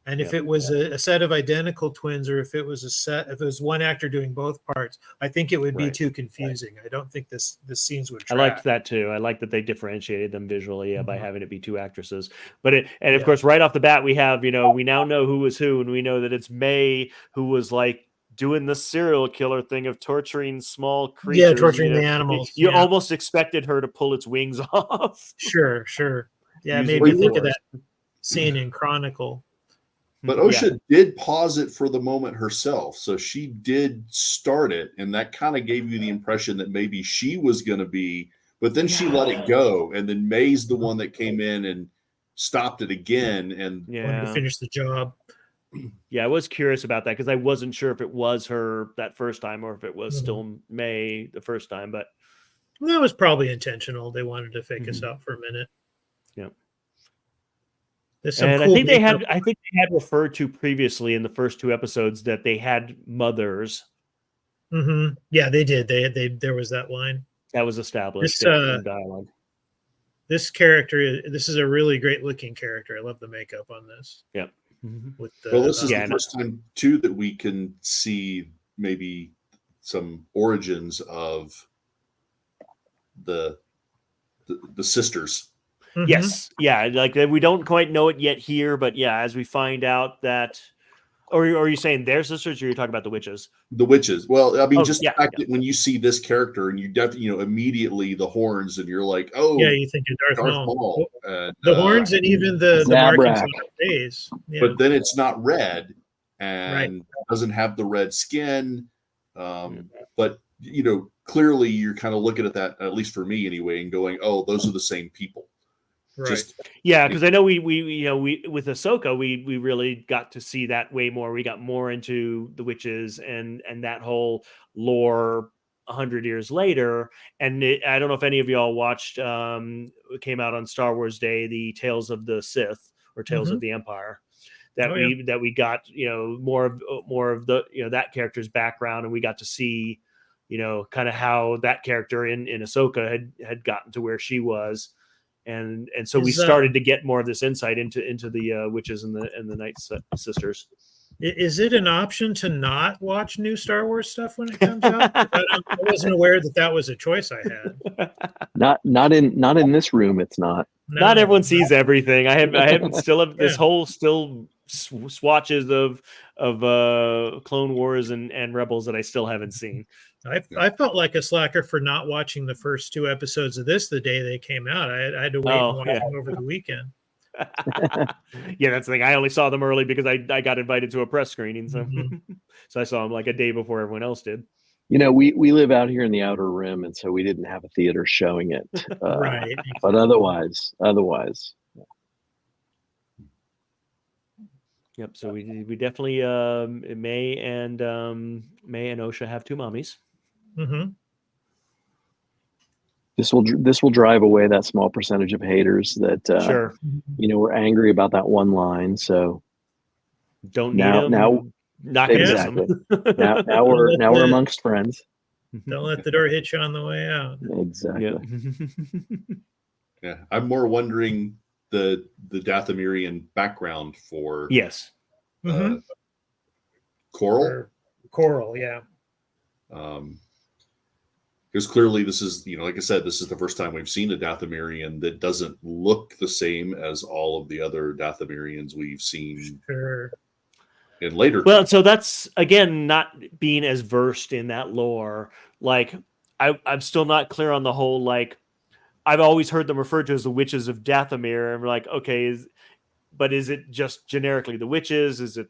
And if it was a set of identical twins, or if it was one actor doing both parts, I think it would be too confusing. I don't think this scenes would track. I liked that too. I like that they differentiated them visually by having it be 2 actresses. But of course, right off the bat, we have, we now know who was who, and we know that it's May who was like doing the serial killer thing of torturing small creatures. Yeah, torturing the animals. You almost expected her to pull its wings off. Sure. Yeah, it made me think of that scene in Chronicle. But Osha did pause it for the moment herself. So she did start it. And that kind of gave you the impression that maybe she was going to be, but then she let it go. And then May's the one that came in and stopped it again, and Wanted to Yeah. finish the job. Yeah, I was curious about that because I wasn't sure if it was her that first time or if it was Mhm. still May the first time. But That was probably intentional. They wanted to fake us Mhm. out for a minute. Yeah. There's some and cool I think makeup. they had referred to previously in the first two episodes that they had mothers. Yeah, they did. There was that line. That was established This in dialogue. this character, this is a really great looking character. I love the makeup on this. Yeah. Mhm. With the well, this is Yeah, the first time too that we can see maybe some origins of the sisters. Mhm. Yes. Yeah. Like we don't quite know it yet here, but yeah, as we find out that, or are you saying their sisters, or you're talking about the witches? The witches. Well, I mean, Oh, just yeah, the fact that when you see this character and you definitely, immediately the horns, and you're like, oh, Yeah, you think of Darth Darth Maul. Maul. And, The horns and even the markings Zabrak. on her face. Yeah. but then it's not red Right. and doesn't have the red skin. But clearly you're kind of looking at that, at least for me anyway, and going, oh, those are the same people. Right. Just Yeah, because I know we with Ahsoka we really got to see that way more. We got more into the witches and that whole lore 100 years later. And I don't know if any of y'all watched. It came out on Star Wars Day, the Tales of the Sith or Tales of the Empire. That Oh, yeah. we got more of the that character's background, and we got to see kind of how that character in Ahsoka had gotten to where she was. And so we started to get more of this insight into the witches and the Night Sisters. Is it an option to not watch new Star Wars stuff when it comes out? I wasn't aware that was a choice I had. Not in this room. It's not. No, Not everyone sees everything. I haven't still have this Yeah. whole still swatches of Clone Wars and Rebels that I still haven't seen. I felt like a slacker for not watching the first two episodes of this the day they came out. I had to wait and watch them over the weekend. Yeah, that's the thing. I only saw them early because I got invited to a press screening, so so I saw them like a day before everyone else did. We live out here in the Outer Rim, and so we didn't have a theater showing it. Right. But otherwise. Yep. So we definitely May and Osha have two mommies. This will drive away that small percentage of haters that Sure. were angry about that one line. So don't need them. Now not gonna exactly. miss them. now we're amongst friends. Don't let the door hit you on the way out. Exactly. Yeah, I'm more wondering the Dathomirian background for yes. Coral. Coral, yeah. Because clearly this is, like I said, this is the first time we've seen a Dathomirian that doesn't look the same as all of the other Dathomirians we've seen in later. Well, so that's again not being as versed in that lore. Like I'm still not clear on the whole. Like I've always heard them referred to as the witches of Dathomir, and we're like, okay, but is it just generically the witches? Is it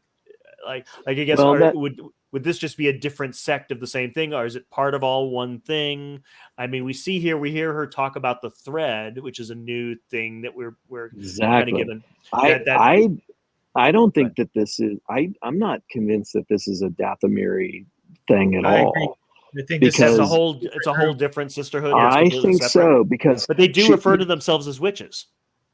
like I guess would this just be a different sect of the same thing, or is it part of all one thing? I mean, we hear her talk about the thread, which is a new thing that we're exactly kind of given. I don't think that this is. I'm not convinced that this is a Dathomiri thing at all. Agree. I think because it's a whole different sisterhood. Yeah, I think so but they do refer to themselves as witches.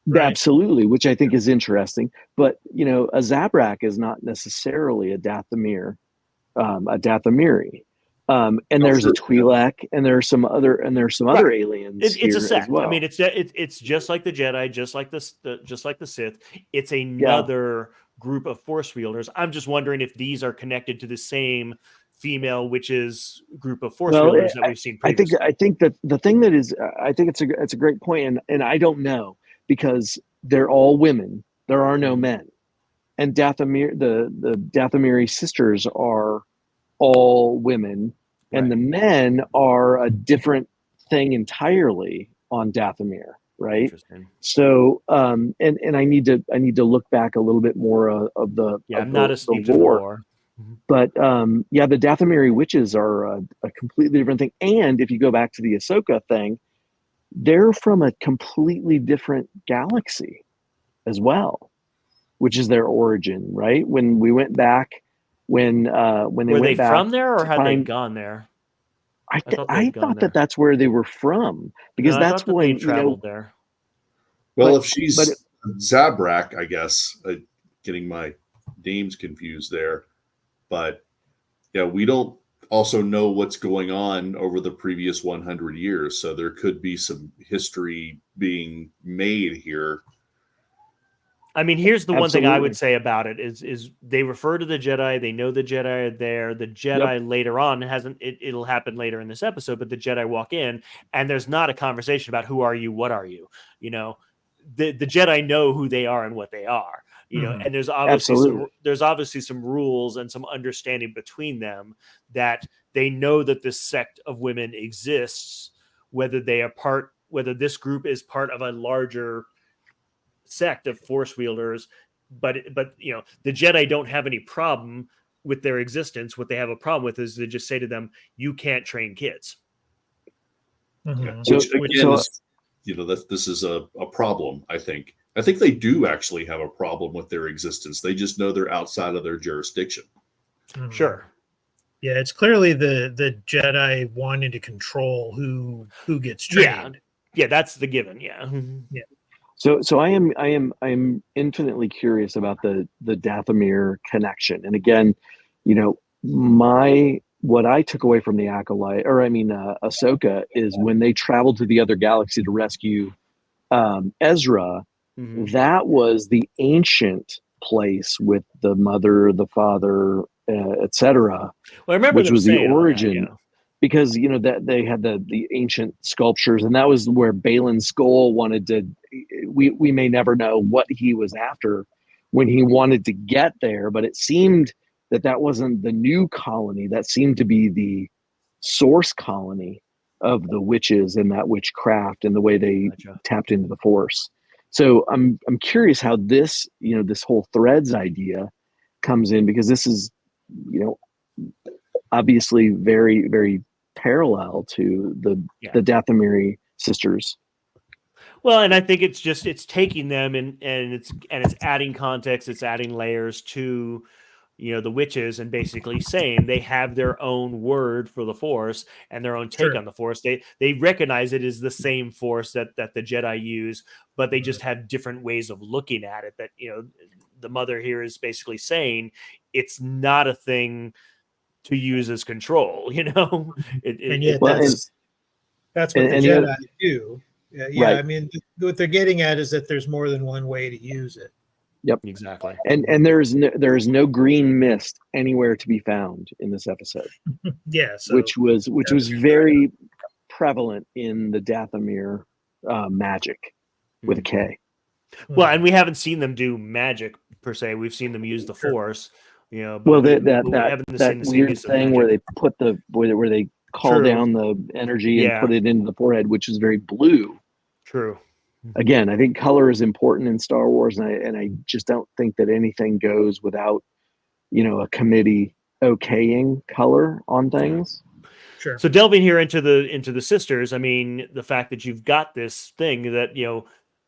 Right. Absolutely, which I think is interesting. But a Zabrak is not necessarily a Dathomir, a Dathomiri. And there's a Twi'lek, and there's some other aliens. It's a sect. As well. I mean, it's just like the Jedi, just like the Sith. It's another group of Force wielders. I'm just wondering if these are connected to the same female witches group of Force wielders that we've seen previously. I think that the thing that is, I think it's a great point, and I don't know, because they're all women. There are no men, and the Dathomiri sisters are all women, and the men are a different thing entirely on Dathomir, right? So, and I need to look back a little bit more of the I'm not as steeped in the lore. lore. But the Dathomiri witches are a completely different thing. And if you go back to the Ahsoka thing, they're from a completely different galaxy as well, which is their origin, right? When we went back, when they Were went they back from there, or to had they find, gone there? I thought I they'd gone thought that there. that's where they were from, No, because I that's thought that they when, traveled there. Well, but if she's but Zabrak, I guess, getting my names confused there. But yeah, we don't also know what's going on over the previous 100 years. So there could be some history being made here. I mean, here's the one thing I would absolutely, say about it is they refer to the Jedi. They know the Jedi are there. The yep, Jedi later on it'll happen later in this episode, but the Jedi walk in and there's not a conversation about who are you, what are you. You know, the Jedi know who they are and what they are. You know, Mhm. and absolutely. there's obviously some rules and some understanding between them that they know that this sect of women exists, whether whether this group is part of a larger sect of force wielders, but you know, the Jedi don't have any problem with their existence. What they have a problem with is they just say to them, you can't train kids. Yeah. Mhm. So Which again so is, this is a problem, I think. I think they do actually have a problem with their existence. They just know they're outside of their jurisdiction. Mhm. Sure. Yeah, it's clearly the Jedi wanting to control who gets trained. Yeah, that's the given. Yeah. Yeah. so I am infinitely curious about the Dathomir connection. And again, my what I took away from the Acolyte, or I mean Ahsoka, is when they traveled to the other galaxy to rescue Ezra. Mhm. That was the ancient place with the mother, the father, etc., Well, I remember which them was the saying all that. origin, Yeah. because that they had the ancient sculptures, and that was where Balin Skoll wanted to. We may never know what he was after when he wanted to get there, but it seemed that wasn't the new colony. That seemed to be the source colony of the witches and that witchcraft and the way they Gotcha. tapped into the Force. So I'm curious how this whole threads idea comes in, because this is you know obviously very, very parallel to Yeah. the Dathomiri sisters. Well, and I think it's taking them and it's adding context, it's adding layers to, you know, the witches, and basically saying they have their own word for the force and their own take Sure. on the force. They recognize it as the same force that the Jedi use, but they just have different ways of looking at it. That, you know, the mother here is basically saying it's not a thing to use as control. You know, And yet Well, that's what and, the and the other, Jedi do. Yeah, right, I mean, what they're getting at is that there's more than one way to use it. yep, exactly. and there is no green mist anywhere to be found in this episode, Yeah, so which was very prevalent in the Dathomir magic with a Mhm. K. Well, and we haven't seen them do magic per se. We've seen them use the Sure. force, you know, Well, but we haven't seen that the same weird use of thing where magic. they put where they call True. down the energy and Yeah. put it into the forehead, which is very blue. True. Again, I think color is important in Star Wars, and I just don't think that anything goes without a committee okaying color on Yeah. things. sure. So delving here into the sisters, I mean, the fact that you've got this thing that, you know,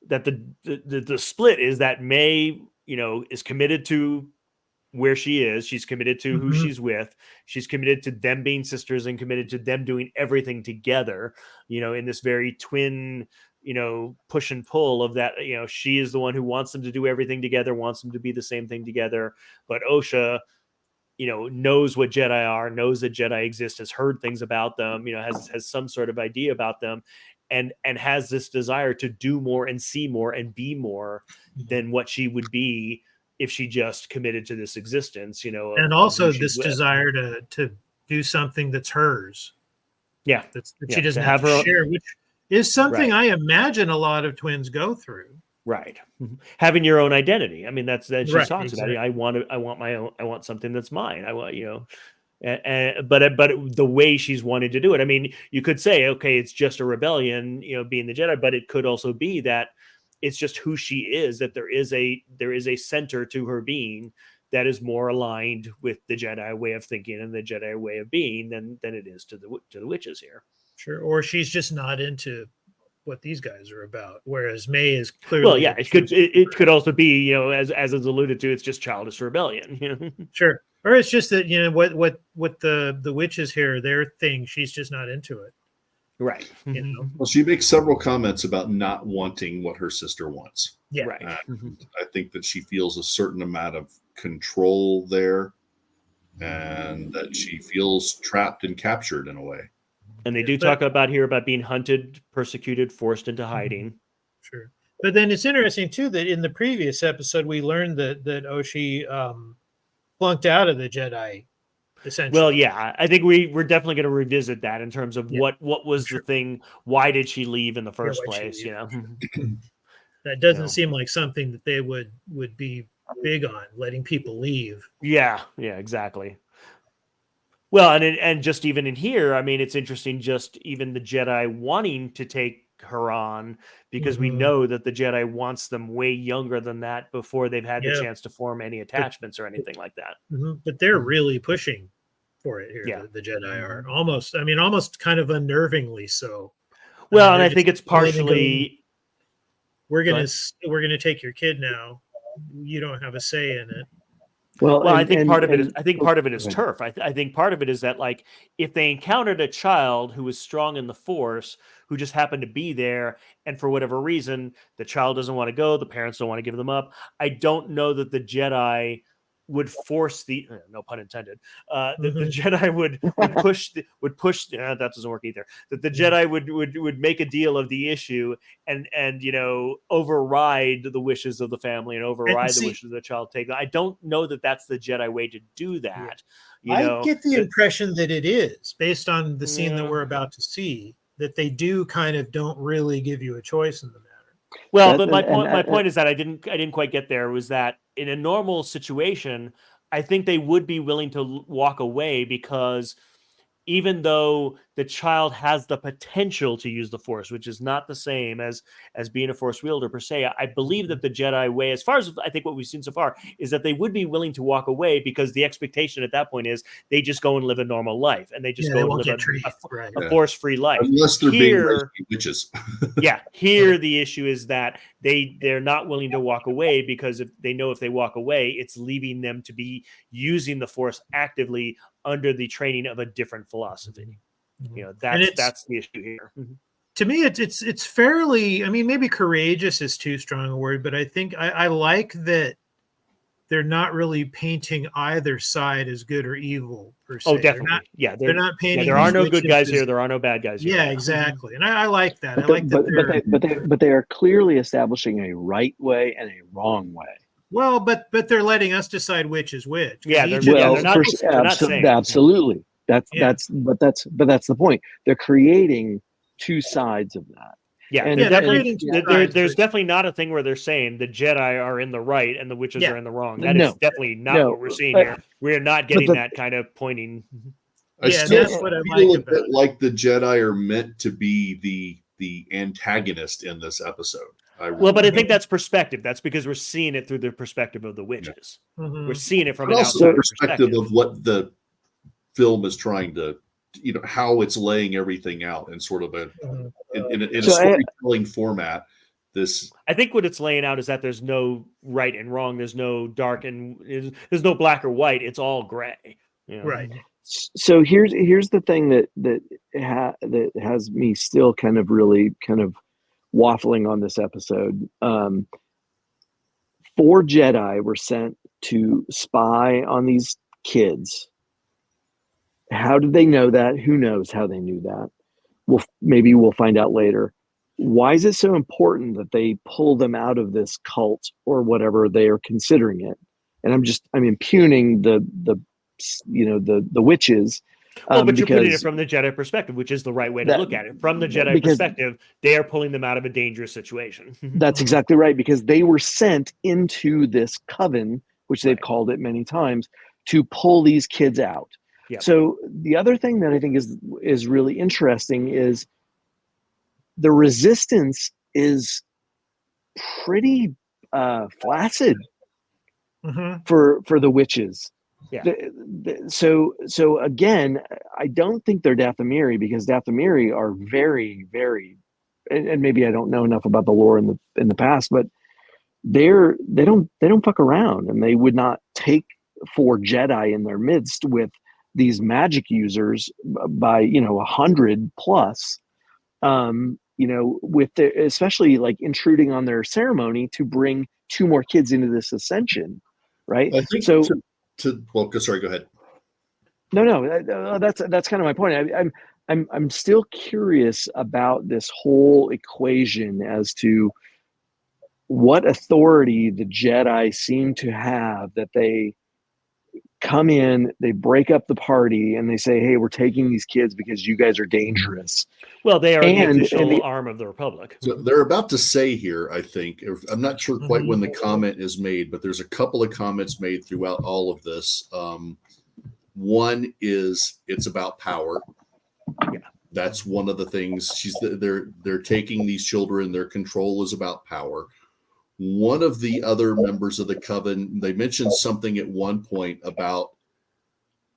that the split is that May, you know, is committed to where she is. She's committed to who Mhm. she's with. She's committed to them being sisters and committed to them doing everything together, you know, in this very twin, you know, push and pull of that. You know, she is the one who wants them to do everything together, wants them to be the same thing together. But Osha, you know, knows what Jedi are, knows that Jedi exist, has heard things about them, you know, has some sort of idea about them, and has this desire to do more and see more and be more than what she would be if she just committed to this existence, you know, And of who also she's this with. desire to do something that's hers, Yeah. that she Yeah. To doesn't have have to her own, share, which is something right. I imagine a lot of twins go through. Right. Having your own identity. I mean, that's that she Right, talks about it. exactly. I want my own, I want something that's mine. I want, you know, but the way she's wanted to do it, I mean, you could say, okay, it's just a rebellion, you know, being the Jedi, but it could also be that it's just who she is. That there is a center to her being that is more aligned with the Jedi way of thinking and the Jedi way of being than it is to the witches here. Sure. Or she's just not into what these guys are about. Whereas May is clearly Well, yeah, it could also be, you know, as is alluded to, it's just childish rebellion. You know? Sure. Or it's just that, you know, what the witches here, their thing, she's just not into it. Right. You know? Well, she makes several comments about not wanting what her sister wants. Yeah. Right. I think that she feels a certain amount of control there, and that she feels trapped and captured in a way. And they do talk about being hunted, persecuted, forced into hiding. Sure. But then it's interesting too that in the previous episode we learned that Oshi flunked out of the Jedi, essentially. Well, yeah, I think we're definitely going to revisit that in terms of what was the thing. Why did she leave in the first place? You know, that doesn't seem like something that they would be big on, letting people leave. Yeah, exactly. Well, and just even in here, I mean, it's interesting. Just even the Jedi wanting to take her on, because we know that the Jedi wants them way younger than that before they've had the chance to form any attachments or anything like that. But they're really pushing for it here. Yeah. The Jedi are almost kind of unnervingly so. Well, and I think it's partially we're gonna take your kid now. You don't have a say in it. Well, I think part of it is turf. I think part of it is that, like, if they encountered a child who was strong in the Force, who just happened to be there, and for whatever reason the child doesn't want to go, the parents don't want to give them up, I don't know that the Jedi would force the no pun intended that the Jedi would push that doesn't work either, that the Jedi would make a deal of the issue and you know, override the wishes of the family and override the wishes of the child. I don't know that that's the Jedi way to do that. You know, I get the impression that it is, based on the scene that we're about to see, that they do kind of don't really give you a choice in the matter. Well, but my point is that I didn't quite get there, was that in a normal situation, I think they would be willing to walk away, because even though the child has the potential to use the Force, which is not the same as being a Force wielder per se, I believe that the Jedi way, as far as I think what we've seen so far, is that they would be willing to walk away, because the expectation at that point is they just go and live a normal life, and they just go and live a Force-free life. Unless they're being raised witches. Here the issue is that they're not willing to walk away, because if they know if they walk away, it's leaving them to be using the Force actively under the training of a different philosophy. You know, that's the issue here. To me, it's fairly, I mean, maybe courageous is too strong a word, but I think I like that they're not really painting either side as good or evil per se. Oh, definitely. They're not painting. There are no good guys here. There are no bad guys here. Yeah, exactly. And I like that. But they are clearly establishing a right way and a wrong way. Well, but they're letting us decide which is which. Yeah, they're not saying. Absolutely. That's the point. They're creating two sides of that. Yeah, there's definitely not a thing where they're saying the Jedi are in the right and the witches are in the wrong. That is definitely not what we're seeing here. We're not getting that kind of pointing. That's what I feel a bit like the Jedi are meant to be the antagonist in this episode. But I think that's perspective. That's because we're seeing it through the perspective of the witches. We're seeing it from an outside perspective of what the film is trying to, you know, how it's laying everything out in sort of in a storytelling format. I think what it's laying out is that there's no right and wrong. There's no dark and there's no black or white. It's all gray. You know? Right. So here's the thing that has me still kind of waffling on this episode. 4 Jedi were sent to spy on these kids. How did they know that? Who knows how they knew that? Maybe we'll find out later. Why is it so important that they pull them out of this cult or whatever they are considering it? And I'm impugning the witches. But you're putting it from the Jedi perspective, which is the right way to look at it. From the Jedi perspective, they are pulling them out of a dangerous situation. That's exactly right, because they were sent into this coven, which they've called it many times, to pull these kids out. Yep. So the other thing that I think is really interesting is the resistance is pretty flaccid for the witches. Yeah. So again, I don't think they're Dathomiri, because Dathomiri are very, very and maybe I don't know enough about the lore in the past, but they don't fuck around, and they would not take 4 Jedi in their midst with these magic users by 100 plus, with especially like intruding on their ceremony to bring 2 more kids into this ascension, right? I think So well, sorry, go ahead. no, that's kind of my point. I'm still curious about this whole equation as to what authority the Jedi seem to have, that they come in, they break up the party, and they say, "Hey, we're taking these kids because you guys are dangerous." Well, they are the And official arm of the Republic. So they're about to say here, I think, I'm not sure quite when the comment is made, but there's a couple of comments made throughout all of this. One is it's about power. Yeah. That's one of the things. They're taking these children. Their control is about power. One of the other members of the coven, they mentioned something at one point about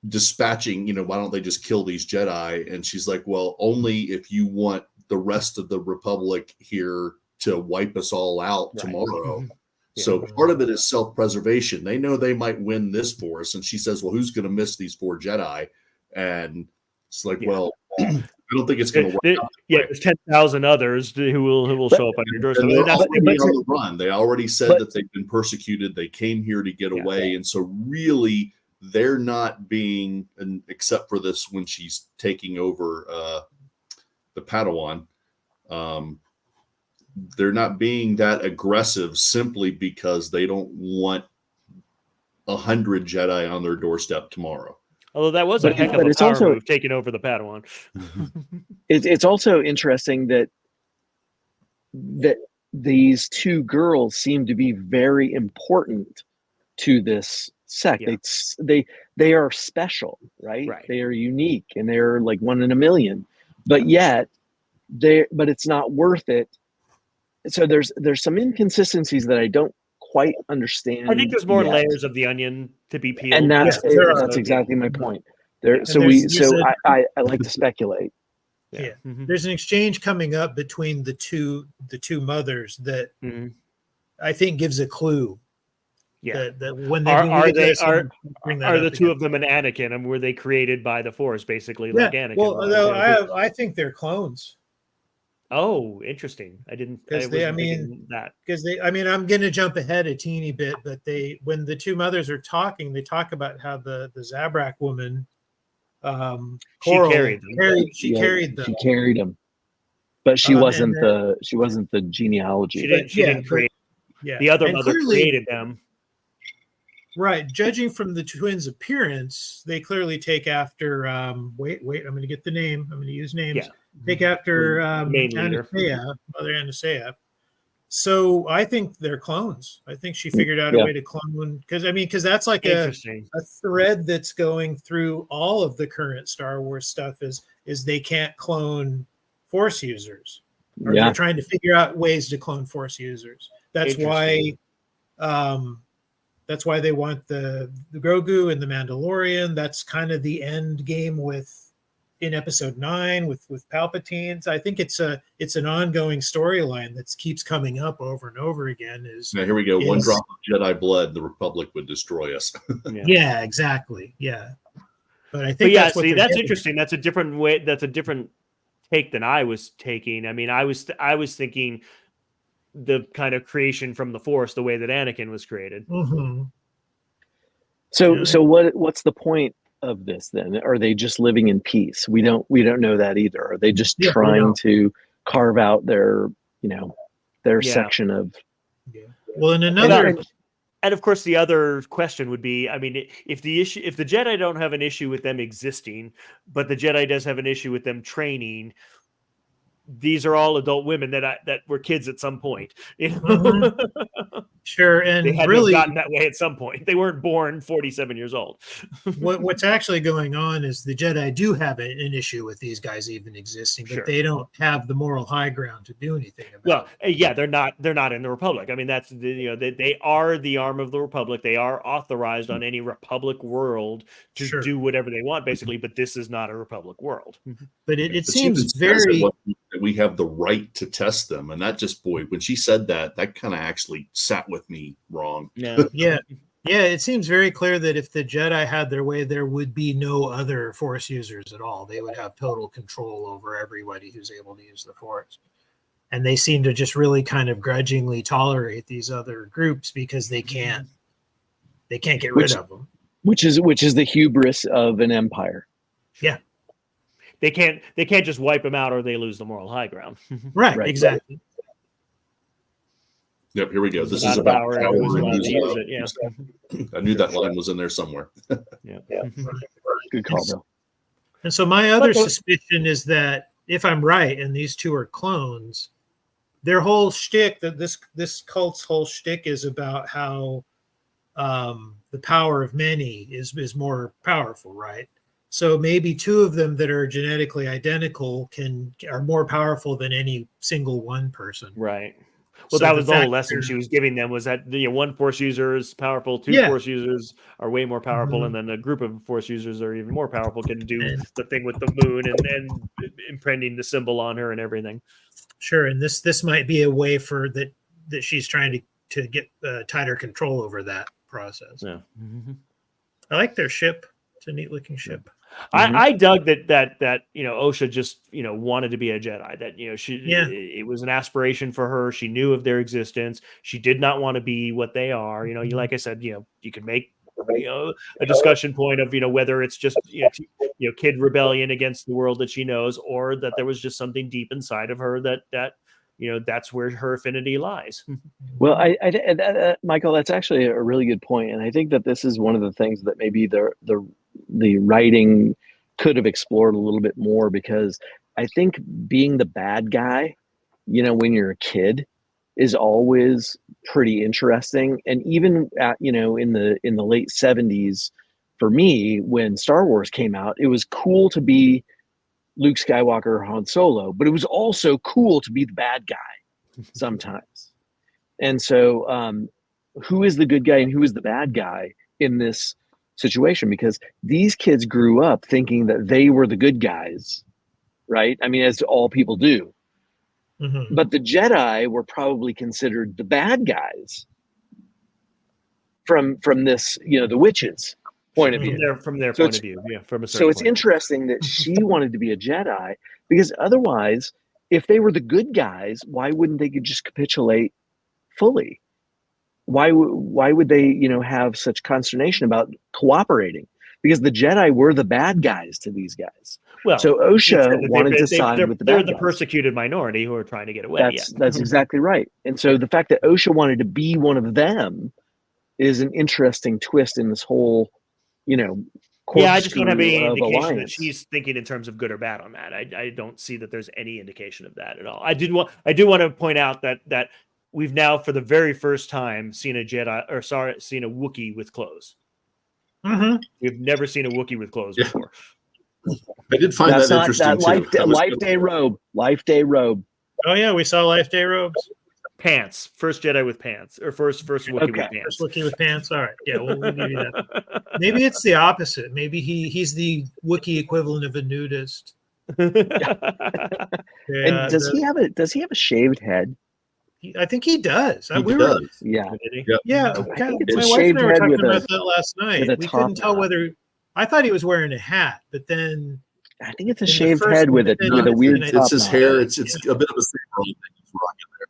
dispatching, why don't they just kill these Jedi? And she's like, well, only if you want the rest of the Republic here to wipe us all out tomorrow. Mm-hmm. Yeah. So part of it is self-preservation. They know they might win this for us. And she says, well, who's going to miss these 4 Jedi? And it's like, well, I don't think it's going to work out. There's 10,000 others who will show up on your doorstep. And they're already on the run. They already said that they've been persecuted. They came here to get away. And so really, they're not being, and except for this when she's taking over the Padawan, they're not being that aggressive simply because they don't want 100 Jedi on their doorstep tomorrow. Although that was a heck of a power move, taking over the Padawan. It's also interesting that these 2 girls seem to be very important to this sect. Yeah. They are special, right? They are unique, and they're like 1 in a million. But yet, but it's not worth it. So there's some inconsistencies that I don't quite understand. I think there's more layers of the onion to be peeled. And that's exactly my point. I like to speculate. Yeah. There's an exchange coming up between the two mothers that I think gives a clue. Yeah. That when they are the 2 of them an Anakin? I mean, were they created by the Force, basically, like Anakin? Well, I think they're clones. Oh, interesting. I didn't. Because I'm going to jump ahead a teeny bit, but when the 2 mothers are talking, they talk about how the Zabrak woman, Coral, carried them. She carried them, but she wasn't the genealogy. She didn't create. Yeah, the other mother created them. Right. Judging from the twins' appearance, they clearly take after. Wait. I'm going to get the name. I'm going to use names. Yeah. Take after Mother Anastasia. So I think they're clones. I think she figured out a way to clone because that's like a thread that's going through all of the current Star Wars stuff is they can't clone Force users, or they're trying to figure out ways to clone Force users. That's why. That's why they want the Grogu and the Mandalorian. That's kind of the end game in Episode 9 with Palpatine. I think it's an ongoing storyline that keeps coming up over and over again. Now here we go. One drop of Jedi blood, the Republic would destroy us. Yeah, exactly. Yeah, but I think that's interesting. That's a different way. That's a different take than I was taking. I mean, I was thinking the kind of creation from the Force, the way that Anakin was created. So what's the point of this then? Are they just living in peace? We don't know that either. Are they just trying to carve out their section of? Well, in another. And of course, the other question would be, I mean, if the Jedi don't have an issue with them existing, but the Jedi does have an issue with them training, these are all adult women that were kids at some point. Sure, and they had really gotten that way at some point. They weren't born 47 years old. What's actually going on is the Jedi do have an issue with these guys even existing, but they don't have the moral high ground to do anything about it. They're not in the Republic. I mean, that's they are the arm of the Republic. They are authorized on any Republic world to do whatever they want, basically. But this is not a Republic world. But it seems very. and we have the right to test them. And that just, boy, when she said that, that kind of actually sat with me wrong. Yeah. Yeah, it seems very clear that if the Jedi had their way, there would be no other Force users at all. They would have total control over everybody who's able to use the Force. And they seem to just really kind of grudgingly tolerate these other groups because they can't get rid of them. Which is the hubris of an empire. Yeah. They can't just wipe them out or they lose the moral high ground. Right, exactly. Yep, here we go. This Not is about power, power. who's And allowed to who's use allowed it, yeah. to use that. I knew that line was in there somewhere. Yeah. Good call, Bill. And so my other suspicion is that if I'm right, and these two are clones, their whole shtick, that this cult's whole shtick is about how the power of many is more powerful, right? So maybe two of them that are genetically identical are more powerful than any single one person. Right. Well, So that the was the whole fact lesson that- she was giving them, was that one Force user is powerful, two Yeah. Force users are way more powerful, Mhm. and then a group of Force users are even more powerful, can do And- the thing with the moon and imprinting the symbol on her and everything. Sure, and this might be a way for that she's trying to get tighter control over that process. Yeah. I like their ship. It's a neat looking ship. I dug that Osha just wanted to be a Jedi, that it was an aspiration for her. She knew of their existence. She did not want to be what they are. Like I said, you could make a discussion point of whether it's just kid rebellion against the world that she knows, or that there was just something deep inside of her that that's where her affinity lies. Well, Michael, that's actually a really good point, and I think that this is one of the things that maybe the writing could have explored a little bit more, because I think being the bad guy, when you're a kid, is always pretty interesting. And even at in the late 70s, for me, when Star Wars came out, it was cool to be Luke Skywalker or Han Solo, but it was also cool to be the bad guy sometimes. And so who is the good guy and who is the bad guy in this situation? Because these kids grew up thinking that they were the good guys, right? I mean, as all people do. Mm-hmm. But the Jedi were probably considered the bad guys from this, the witches' point of view. From their So point of view, yeah. From a certain So it's point of view. interesting that she wanted to be a Jedi, because otherwise, if they were the good guys, why wouldn't they just capitulate fully? Why would they, have such consternation about cooperating? Because the Jedi were the bad guys to these guys. Well, So Osha wanted to they're side with the they're bad the guys. persecuted minority who are trying to get away. That's exactly right. And so the fact that Osha wanted to be one of them is an interesting twist in this whole, I just don't have any of indication that alliance. she's thinking in terms of good or bad on that. I don't see that there's any indication of that at all. I do want to point out that we've now, for the very first time, seen a Wookiee with clothes. Mm-hmm. We've never seen a Wookiee with clothes before. I did find that interesting too. Life day robe. Oh yeah, we saw Life Day robes. Pants. First Jedi with pants, or first Wookiee with pants. First Wookiee with pants. All right, yeah, we'll give you that. Maybe it's the opposite. Maybe he's the Wookiee equivalent of a nudist. And does he have a shaved head? I think he does. He does. Yeah. Yeah. I think it's my a wife shaved and I were head talking with about that last night. a We top couldn't tell knot. whether. I thought he was wearing a hat, but then I think it's a in the shaved first head with one, a weird it's top It's his knot. hair. It's a bit of a saber thing he's rocking there.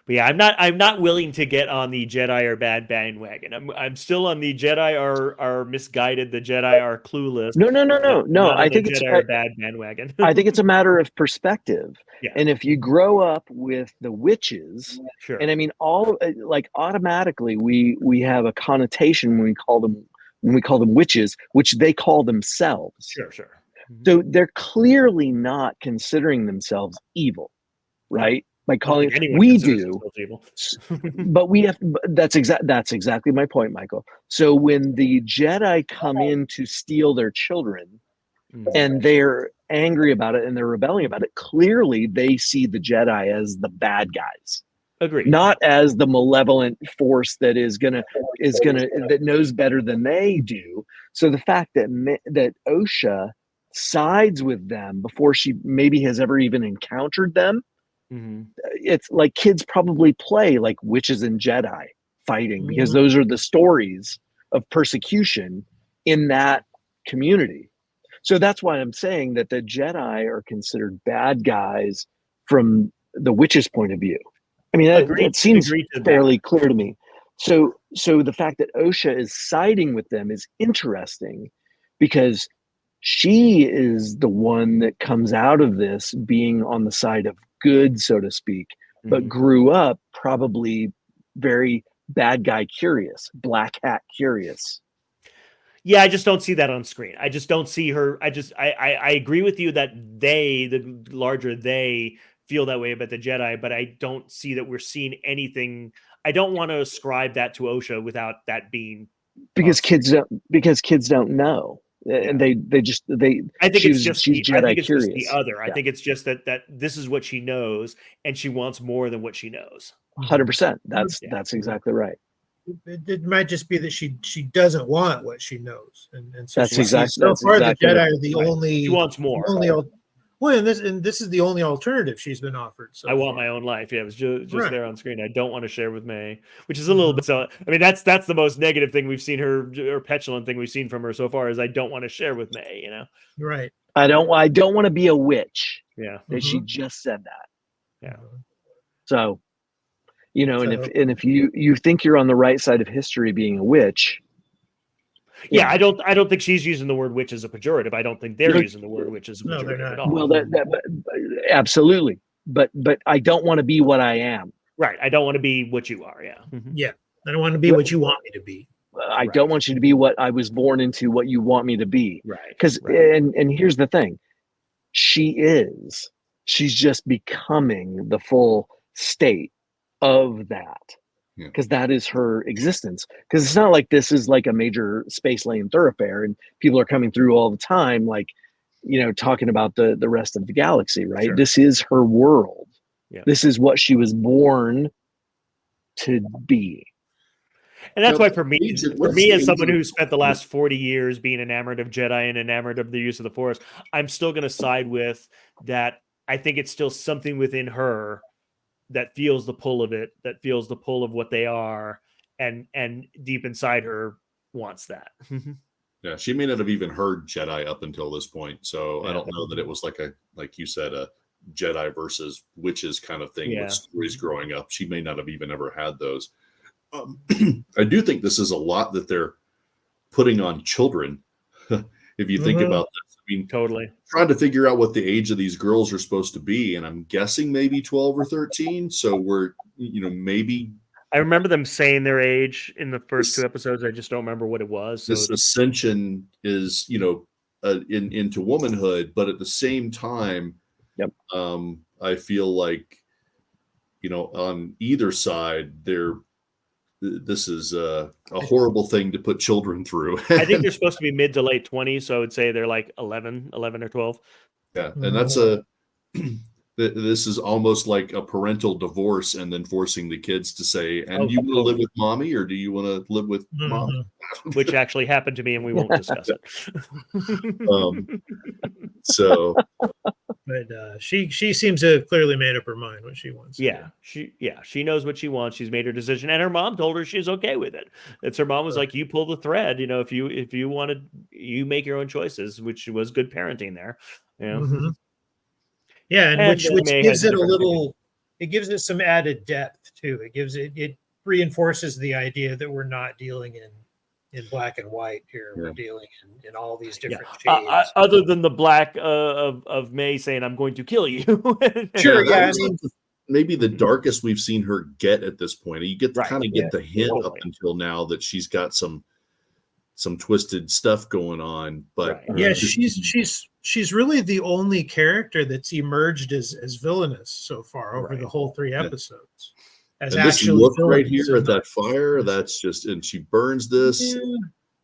But yeah, I'm not willing to get on the Jedi are bad bandwagon. I'm still on the Jedi are misguided. The Jedi are clueless. No. I think Jedi are bad bandwagon. I think it's a matter of perspective. Yeah. And if you grow up with the witches, Sure. and I mean, automatically we have a connotation when we call them witches, which they call themselves. Sure. So they're clearly not considering themselves evil, right? By calling we do, but we have. That's exactly my point, Michael. So when the Jedi come in to steal their children, and they're angry about it and they're rebelling about it, clearly they see the Jedi as the bad guys. Agreed. Not as the malevolent force that that knows better than they do. So the fact that Osha sides with them before she maybe has ever even encountered them. Mhm. It's like kids probably play like witches and Jedi fighting because Mhm. those are the stories of persecution in that community. So that's why I'm saying that the Jedi are considered bad guys from the witch's point of view. I mean, that seems Agree to fairly that. clear to me. So the fact that Osha is siding with them is interesting because she is the one that comes out of this being on the side of good, so to speak, but Mhm. grew up probably very bad guy curious, black hat curious. Yeah, I just don't see that on screen. I just don't see her. I agree with you that the larger they, feel that way about the Jedi, but I don't see that we're seeing anything. I don't want to ascribe that to Osha without that being on Because screen. kids don't know. And Yeah. they I think it's just she's I Jedi think it's just the curious. other. I Yeah. think it's just that this is what she knows and she wants more than what she knows. 100%. Yeah. That's exactly right. It might just be that she doesn't want what she knows, and so That's she sees so that's far the exactly Jedi right. are the Right. only She wants more. well, and this is the only alternative she's been offered. So I want far. my own life. Yeah, it was just Right. there on screen. I don't want to share with May, which is a little bit so. I mean, that's the most negative thing we've seen her, or petulant thing we've seen from her so far, is I don't want to share with May. You know. Right. I don't want to be a witch. Yeah. That she just said that. Yeah. So, and So- if you think you're on the right side of history being a witch. Yeah, I don't think she's using the word witch as a pejorative. I don't think they're No, using the word witch as a No, they're pejorative not. at all. Well, but absolutely. But I don't want to be what I am. Right. I don't want to be what you are. Yeah. Mhm. Yeah. I don't want to be what you want me to be. I don't want you to be what I was born into, what you want me to be. Right. Because and here's the thing. She's just becoming the full state of that. Because that is her existence. Because it's not like this is like a major space lane thoroughfare and people are coming through all the time, like, talking about the rest of the galaxy, right? Sure. This is her world. Yeah. This is what she was born to be. And that's Now, why for me, as someone who spent the last 40 years being enamored of Jedi and enamored of the use of the Force, I'm still going to side with that. I think it's still something within her that feels the pull of it, that feels the pull of what they are, and deep inside her wants that. Yeah, she may not have even heard Jedi up until this point, so Yeah. I don't know that it was like you said, a Jedi versus witches kind of thing with stories growing up. She may not have even ever had those. I do think this is a lot that they're putting on children. If you think about this, I mean, Totally. trying to figure out what the age of these girls are supposed to be, and I'm guessing maybe 12 or 13. So we're, maybe. I remember them saying their age in the first two episodes. I just don't remember what it was. So this ascension is, into womanhood, but at the same time, I feel like, on either side, this is a horrible thing to put children through. I think they're supposed to be mid to late 20s, so I would say they're like 11 or 12. Yeah, and that's this is almost like a parental divorce, and then forcing the kids to say, "And you want to live with mommy, or do you want to live with mom?" Which actually happened to me, and we won't discuss it. But she seems to have clearly made up her mind what she wants. She knows what she wants. She's made her decision, and her mom told her she's okay with it. It's her mom was like, "You pull the thread. If you wanted, you make your own choices," which was good parenting there. Yeah, and which May gives has it a different little, it gives it some added depth too. It reinforces the idea that we're not dealing in black and white here. We're dealing in all these different shades. Other than the black of May saying, "I'm going to kill you." Sure, yeah. I mean, maybe the darkest we've seen her get at this point. You get kind of get the hint totally. up until now that she's got some twisted stuff going on, but yeah, she's really the only character that's emerged as villainous so far over the whole 3 episodes. As and this look right here at that fire, that's just, and she burns this.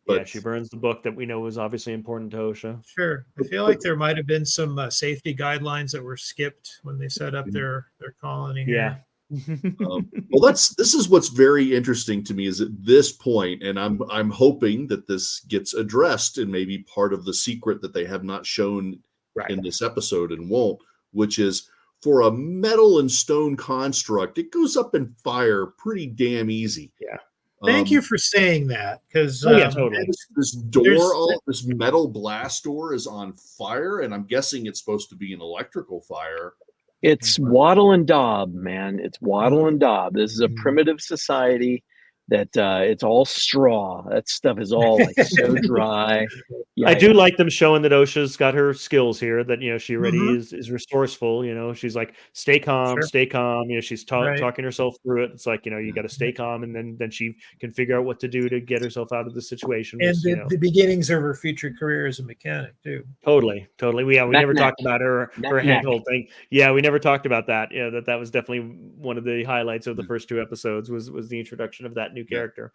But she burns the book that we know was obviously important to Osha. Sure. I feel like there might have been some safety guidelines that were skipped when they set up their colony. Yeah. Well, this is what's very interesting to me is at this point, and I'm hoping that this gets addressed and maybe part of the secret that they have not shown Right. in this episode and won't, which is for a metal and stone construct, it goes up in fire pretty damn easy. Yeah. Thank you for saying that, because yeah, totally. This door, this metal blast door is on fire, and I'm guessing it's supposed to be an electrical fire. It's wattle and daub, man. It's wattle and daub. This is a primitive society that it's all straw. That stuff is all like so dry. Yeah, I do like them showing that OSHA's got her skills here, that, you know, she already Mhm. is resourceful. You know, she's like, stay calm, Sure. stay calm. You know, she's Right. talking herself through it. It's like, you know, you got to stay calm, and then she can figure out what to do to get herself out of the situation. And you know, the beginnings of her future career as a mechanic too. totally. We never talked about her Knack. handhold thing. Yeah, we never talked about that. Yeah, that was definitely one of the highlights of the first 2 episodes was the introduction of that new character.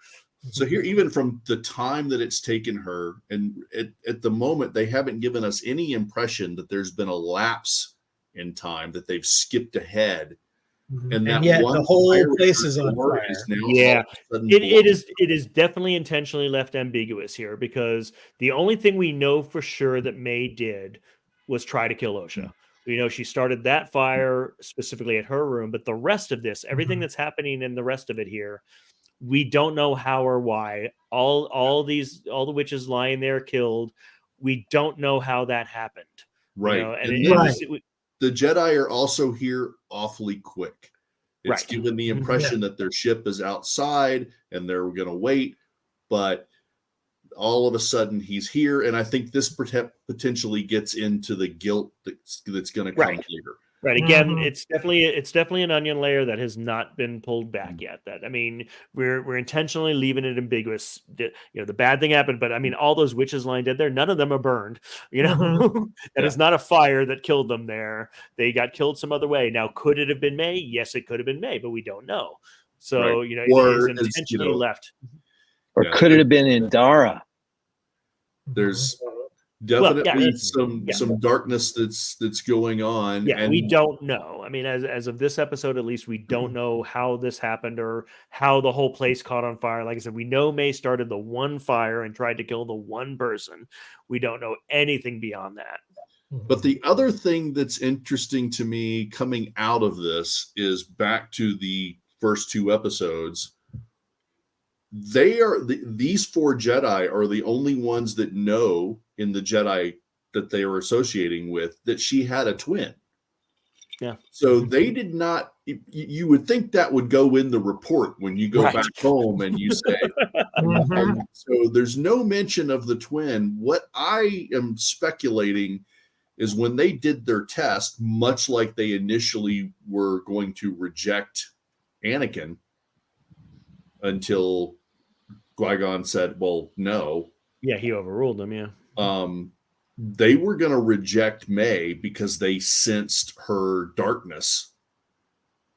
So here, even from the time that it's taken her, and at the moment, they haven't given us any impression that there's been a lapse in time, that they've skipped ahead. And that yet one the whole fire place is on door fire. is now Yeah, all of a sudden it is definitely intentionally left ambiguous here, because the only thing we know for sure that May did was try to kill OSHA. You know, she started that fire specifically at her room, but the rest of this, everything that's happening in the rest of it here, we don't know how or why. All the witches lying there killed. We don't know how that happened. right. You know, and And the Jedi are also here awfully quick. It's Right. given the impression that their ship is outside and they're going to wait, but all of a sudden he's here, and I think this potentially gets into the guilt that's going to come later. Right. Again, it's definitely an onion layer that has not been pulled back yet. That, I mean, we're intentionally leaving it ambiguous. You know, the bad thing happened, but I mean, all those witches lying dead there, none of them are burned. You know, that is not a fire that killed them there. They got killed some other way. Now, could it have been May? Yes, it could have been May, but we don't know. So, you know, it is intentionally left. Or could it have been Indara? There's definitely some darkness that's going on. Yeah, and we don't know. I mean, as of this episode, at least, we don't know how this happened or how the whole place caught on fire. Like I said, we know May started the one fire and tried to kill the one person. We don't know anything beyond that. But the other thing that's interesting to me coming out of this is back to the first 2 episodes. These 4 Jedi are the only ones that know in the Jedi that they were associating with that she had a twin. Yeah. So they did not. You would think that would go in the report when you go back home and you say. And so there's no mention of the twin. What I am speculating is when they did their test, much like they initially were going to reject Anakin until Qui-Gon said, well, no. Yeah, he overruled them, yeah. They were going to reject May because they sensed her darkness.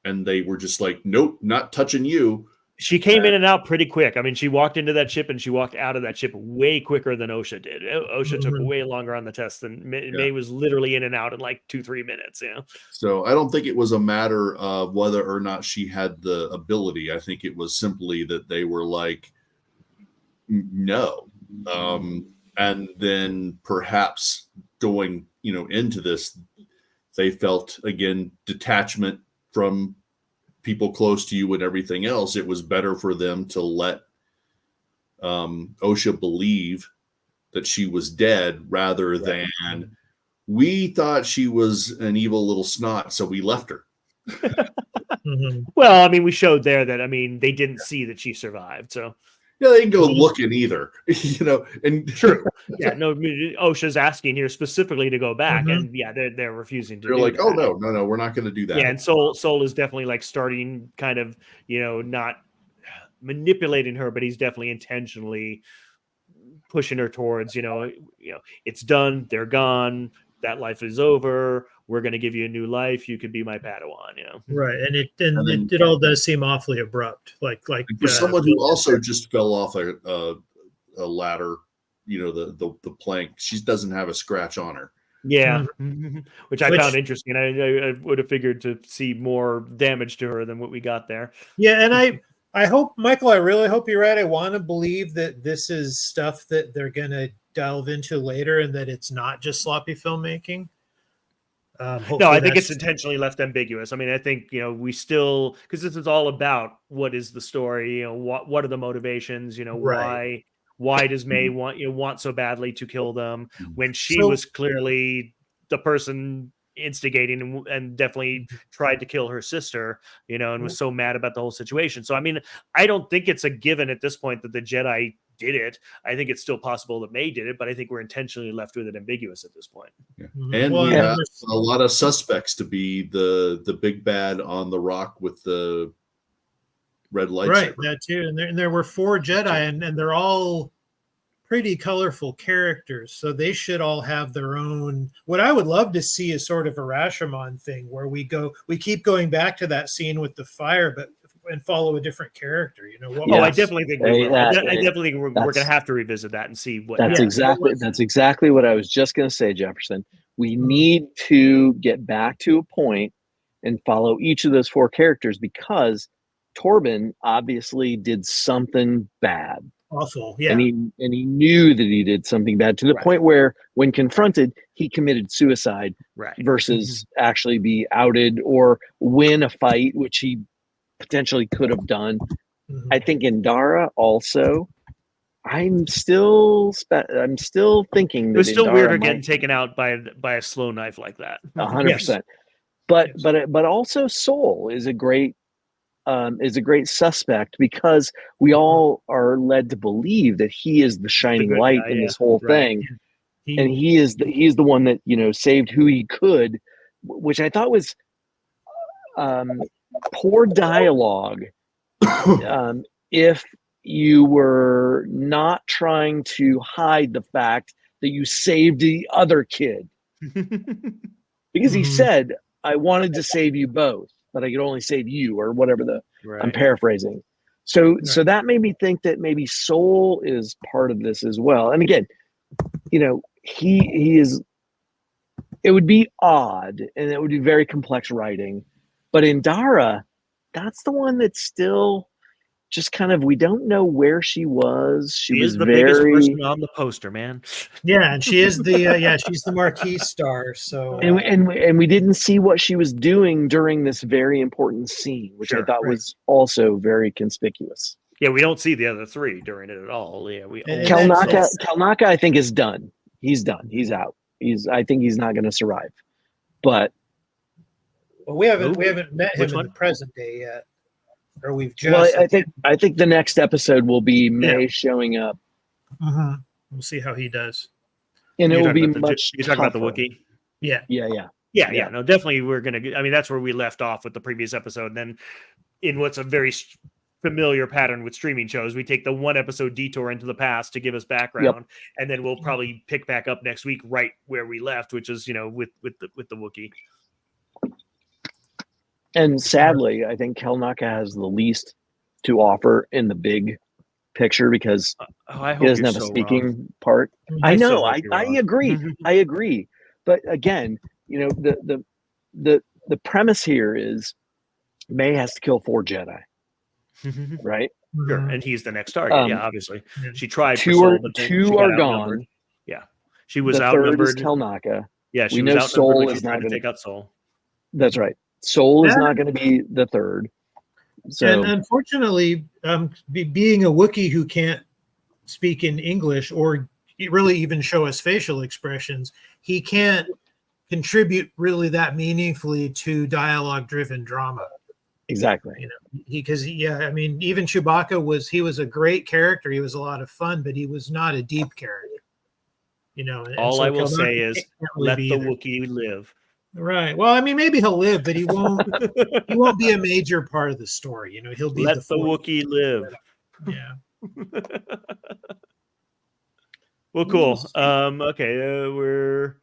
And they were just like, nope, not touching you. She came in and out pretty quick. I mean, she walked into that ship and she walked out of that ship way quicker than OSHA did. OSHA took way longer on the test than May was literally in and out in like 2-3 minutes. Yeah. So I don't think it was a matter of whether or not she had the ability. I think it was simply that they were like, no. And then perhaps going, into this, they felt again detachment from people close to you and everything else. It was better for them to let OSHA believe that she was dead rather than we thought she was an evil little snot, so we left her. Well, I mean, we showed there that, I mean, they didn't see that she survived. So yeah, they didn't go looking either, and true. Yeah, no, OSHA's asking here specifically to go back, and yeah, they're refusing to. They're do like, that. oh no, we're not going to do that. Yeah, and Soul is definitely like starting kind of, not manipulating her, but he's definitely intentionally pushing her towards, it's done, they're gone, that life is over. We're going to give you a new life. You could be my Padawan, Right, and it all does seem awfully abrupt, like for someone who also just fell off a ladder, the plank. She doesn't have a scratch on her. Yeah, which I Which- found interesting. I would have figured to see more damage to her than what we got there. Yeah, and I hope, Michael, I really hope you're right. I want to believe that this is stuff that they're going to delve into later and that it's not just sloppy filmmaking. No, I think it's intentionally left ambiguous. I mean, I think, we still, because this is all about what is the story, what are the motivations, Right. why does May want so badly to kill them when she So- was clearly the person instigating and definitely tried to kill her sister, and was so mad about the whole situation. So, I mean, I don't think it's a given at this point that the Jedi did it. I think it's still possible that May did it, but I think we're intentionally left with it ambiguous at this point. Yeah. Mhm. And Well, we and have there's- a lot of suspects to be the big bad on the rock with the red lightsaber. Right, that too. And there were 4 Jedi, and they're all pretty colorful characters, so they should all have their own. What I would love to see is sort of a Rashomon thing where we keep going back to that scene with the fire, and follow a different character. Oh, Yes. I definitely think we will. I definitely think we're going to that's- have to revisit that and see what That's happens. exactly what I was just going to say, Jefferson. We Mhm. need to get back to a point and follow each of those 4 characters because Torben obviously did something bad. Awful, yeah. And he knew that he did something bad to the Right. point where when confronted, he committed suicide Right. versus actually be outed or win a fight, which he potentially could have done. Mhm. I think in Dara also, I'm still thinking It was that still Indara weirder might- getting taken out by a slow knife like that. 100%. But also Soul is a great suspect because we all are led to believe that he is the shining good light guy, in yeah. this whole Right. thing, and he is the one that saved who he could, which I thought was poor dialogue. If you were not trying to hide the fact that you saved the other kid, because he Mhm. said, "I wanted to save you both, but I could only save you," or whatever I'm Right. paraphrasing. So that made me think that maybe Soul is part of this as well. And again, he is. It would be odd, and it would be very complex writing, but in Dara, that's the one that's still just kind of, we don't know where she was. She was is the biggest very, person on the poster, man. Yeah, and she is the she's the marquee star. So and we didn't see what she was doing during this very important scene, which I Sure, thought right. was also very conspicuous. Yeah, we don't see the other 3 during it at all. Yeah, we And only that's- Kelnaka, I think, is done. He's done. He's out. I think he's not going to survive. But well, we haven't met him Which in one? the present day yet, or we've just. I think the next episode will be May showing up, Mhm. We'll see how he does. and it You're will be talking about much. you're talking about the tougher. Wookiee. Yeah. Yeah. Yeah. No, definitely we're going to, I mean, that's where we left off with the previous episode. And then in what's a very familiar pattern with streaming shows, we take the 1 episode detour into the past to give us background, and then we'll probably pick back up next week right where we left, which is, with the Wookiee. And sadly, I think Kelnaka has the least to offer in the big picture because I he hope doesn't you're have a so speaking wrong. part. I so know. hope I you're wrong. agree. I agree. But again, the premise here is May has to kill 4 Jedi, right? Sure, Mhm. and he's the next target. Yeah, obviously. She tried for 2 Soul, are but then 2 she got are outnumbered. gone. Yeah, she was The third is outnumbered. Kelnaka. Yeah, she We was know outnumbered Soul when she is tried not to going take to. out Soul. That's right. Soul is Yeah. not going to be the third. So And unfortunately, being a Wookiee who can't speak in English or really even show us facial expressions, he can't contribute really that meaningfully to dialogue-driven drama. exactly. Because I mean, even Chewbacca was a great character. He was a lot of fun, but he was not a deep character. And All so I will Kelnaka say is, can't really let be the either. Wookiee live. Right. Well, I mean, maybe he'll live, but he won't. He won't be a major part of the story. He'll be Let the the fourth. Wookiee live. Yeah. Well, cool. Okay, we're.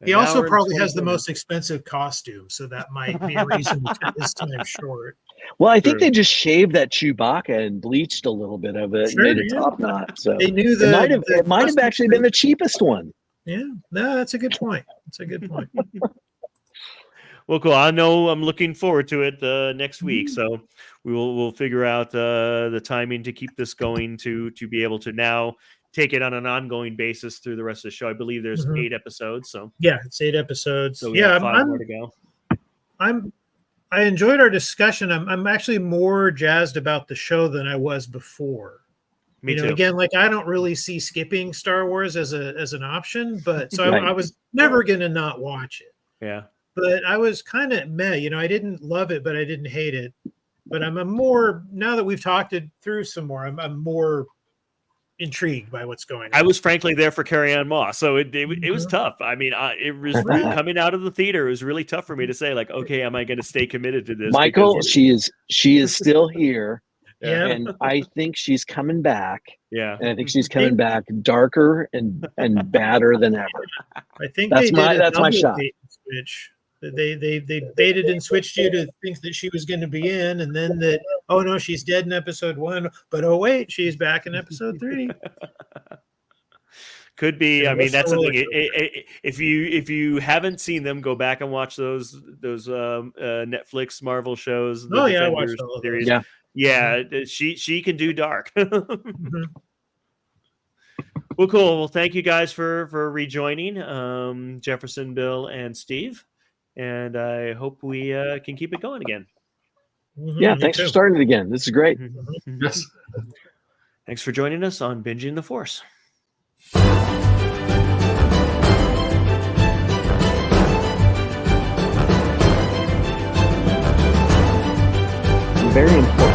He an also hour and probably has 24 the minutes. most expensive costume, so that might be a reason to cut his time short. Well, I think True. they just shaved that Chewbacca and bleached a little bit of it Sure, and made a yeah. top knot. So They knew it might have actually been the cheapest one. Yeah, no, that's a good point. That's a good point. Well, cool. I know I'm looking forward to it next week, so we'll figure out the timing to keep this going to be able to now take it on an ongoing basis through the rest of the show. I believe there's 8 episodes, so yeah, it's 8 episodes. so we have 5 more to go. I enjoyed our discussion. I'm actually more jazzed about the show than I was before. Me too. Again, like I don't really see skipping Star Wars as an option, but so Right. I was never gonna not watch it. Yeah. But I was kind of meh. I didn't love it, but I didn't hate it. But I'm a more, now that we've talked it through some more, I'm more intrigued by what's going on. I was frankly there for Carrie Ann Moss, so it was tough. I mean, it was coming out of the theater. It was really tough for me to say, like, okay, am I going to stay committed to this? Michael, Because- she is still here, Yeah. and I think she's coming back. yeah. And I think she's coming back darker and badder than ever. I think That's they my- did a that's my double shot. bait and switch. They baited and switched you to think that she was going to be in, and then that, oh no, she's dead in episode 1, but oh wait, she's back in episode 3. Could be. Yeah, I mean, that's roller something. If you haven't seen them, go back and watch those Netflix Marvel shows. The Oh yeah, I Defenders watched all of series. those. Yeah. Yeah, she can do dark. Mhm. Well, cool. Well, thank you guys for rejoining, Jefferson, Bill, and Steve, and I hope we can keep it going again. Yeah, Me thanks too. for starting it again. This is great. Yes. Thanks for joining us on Binging the Force. Very important.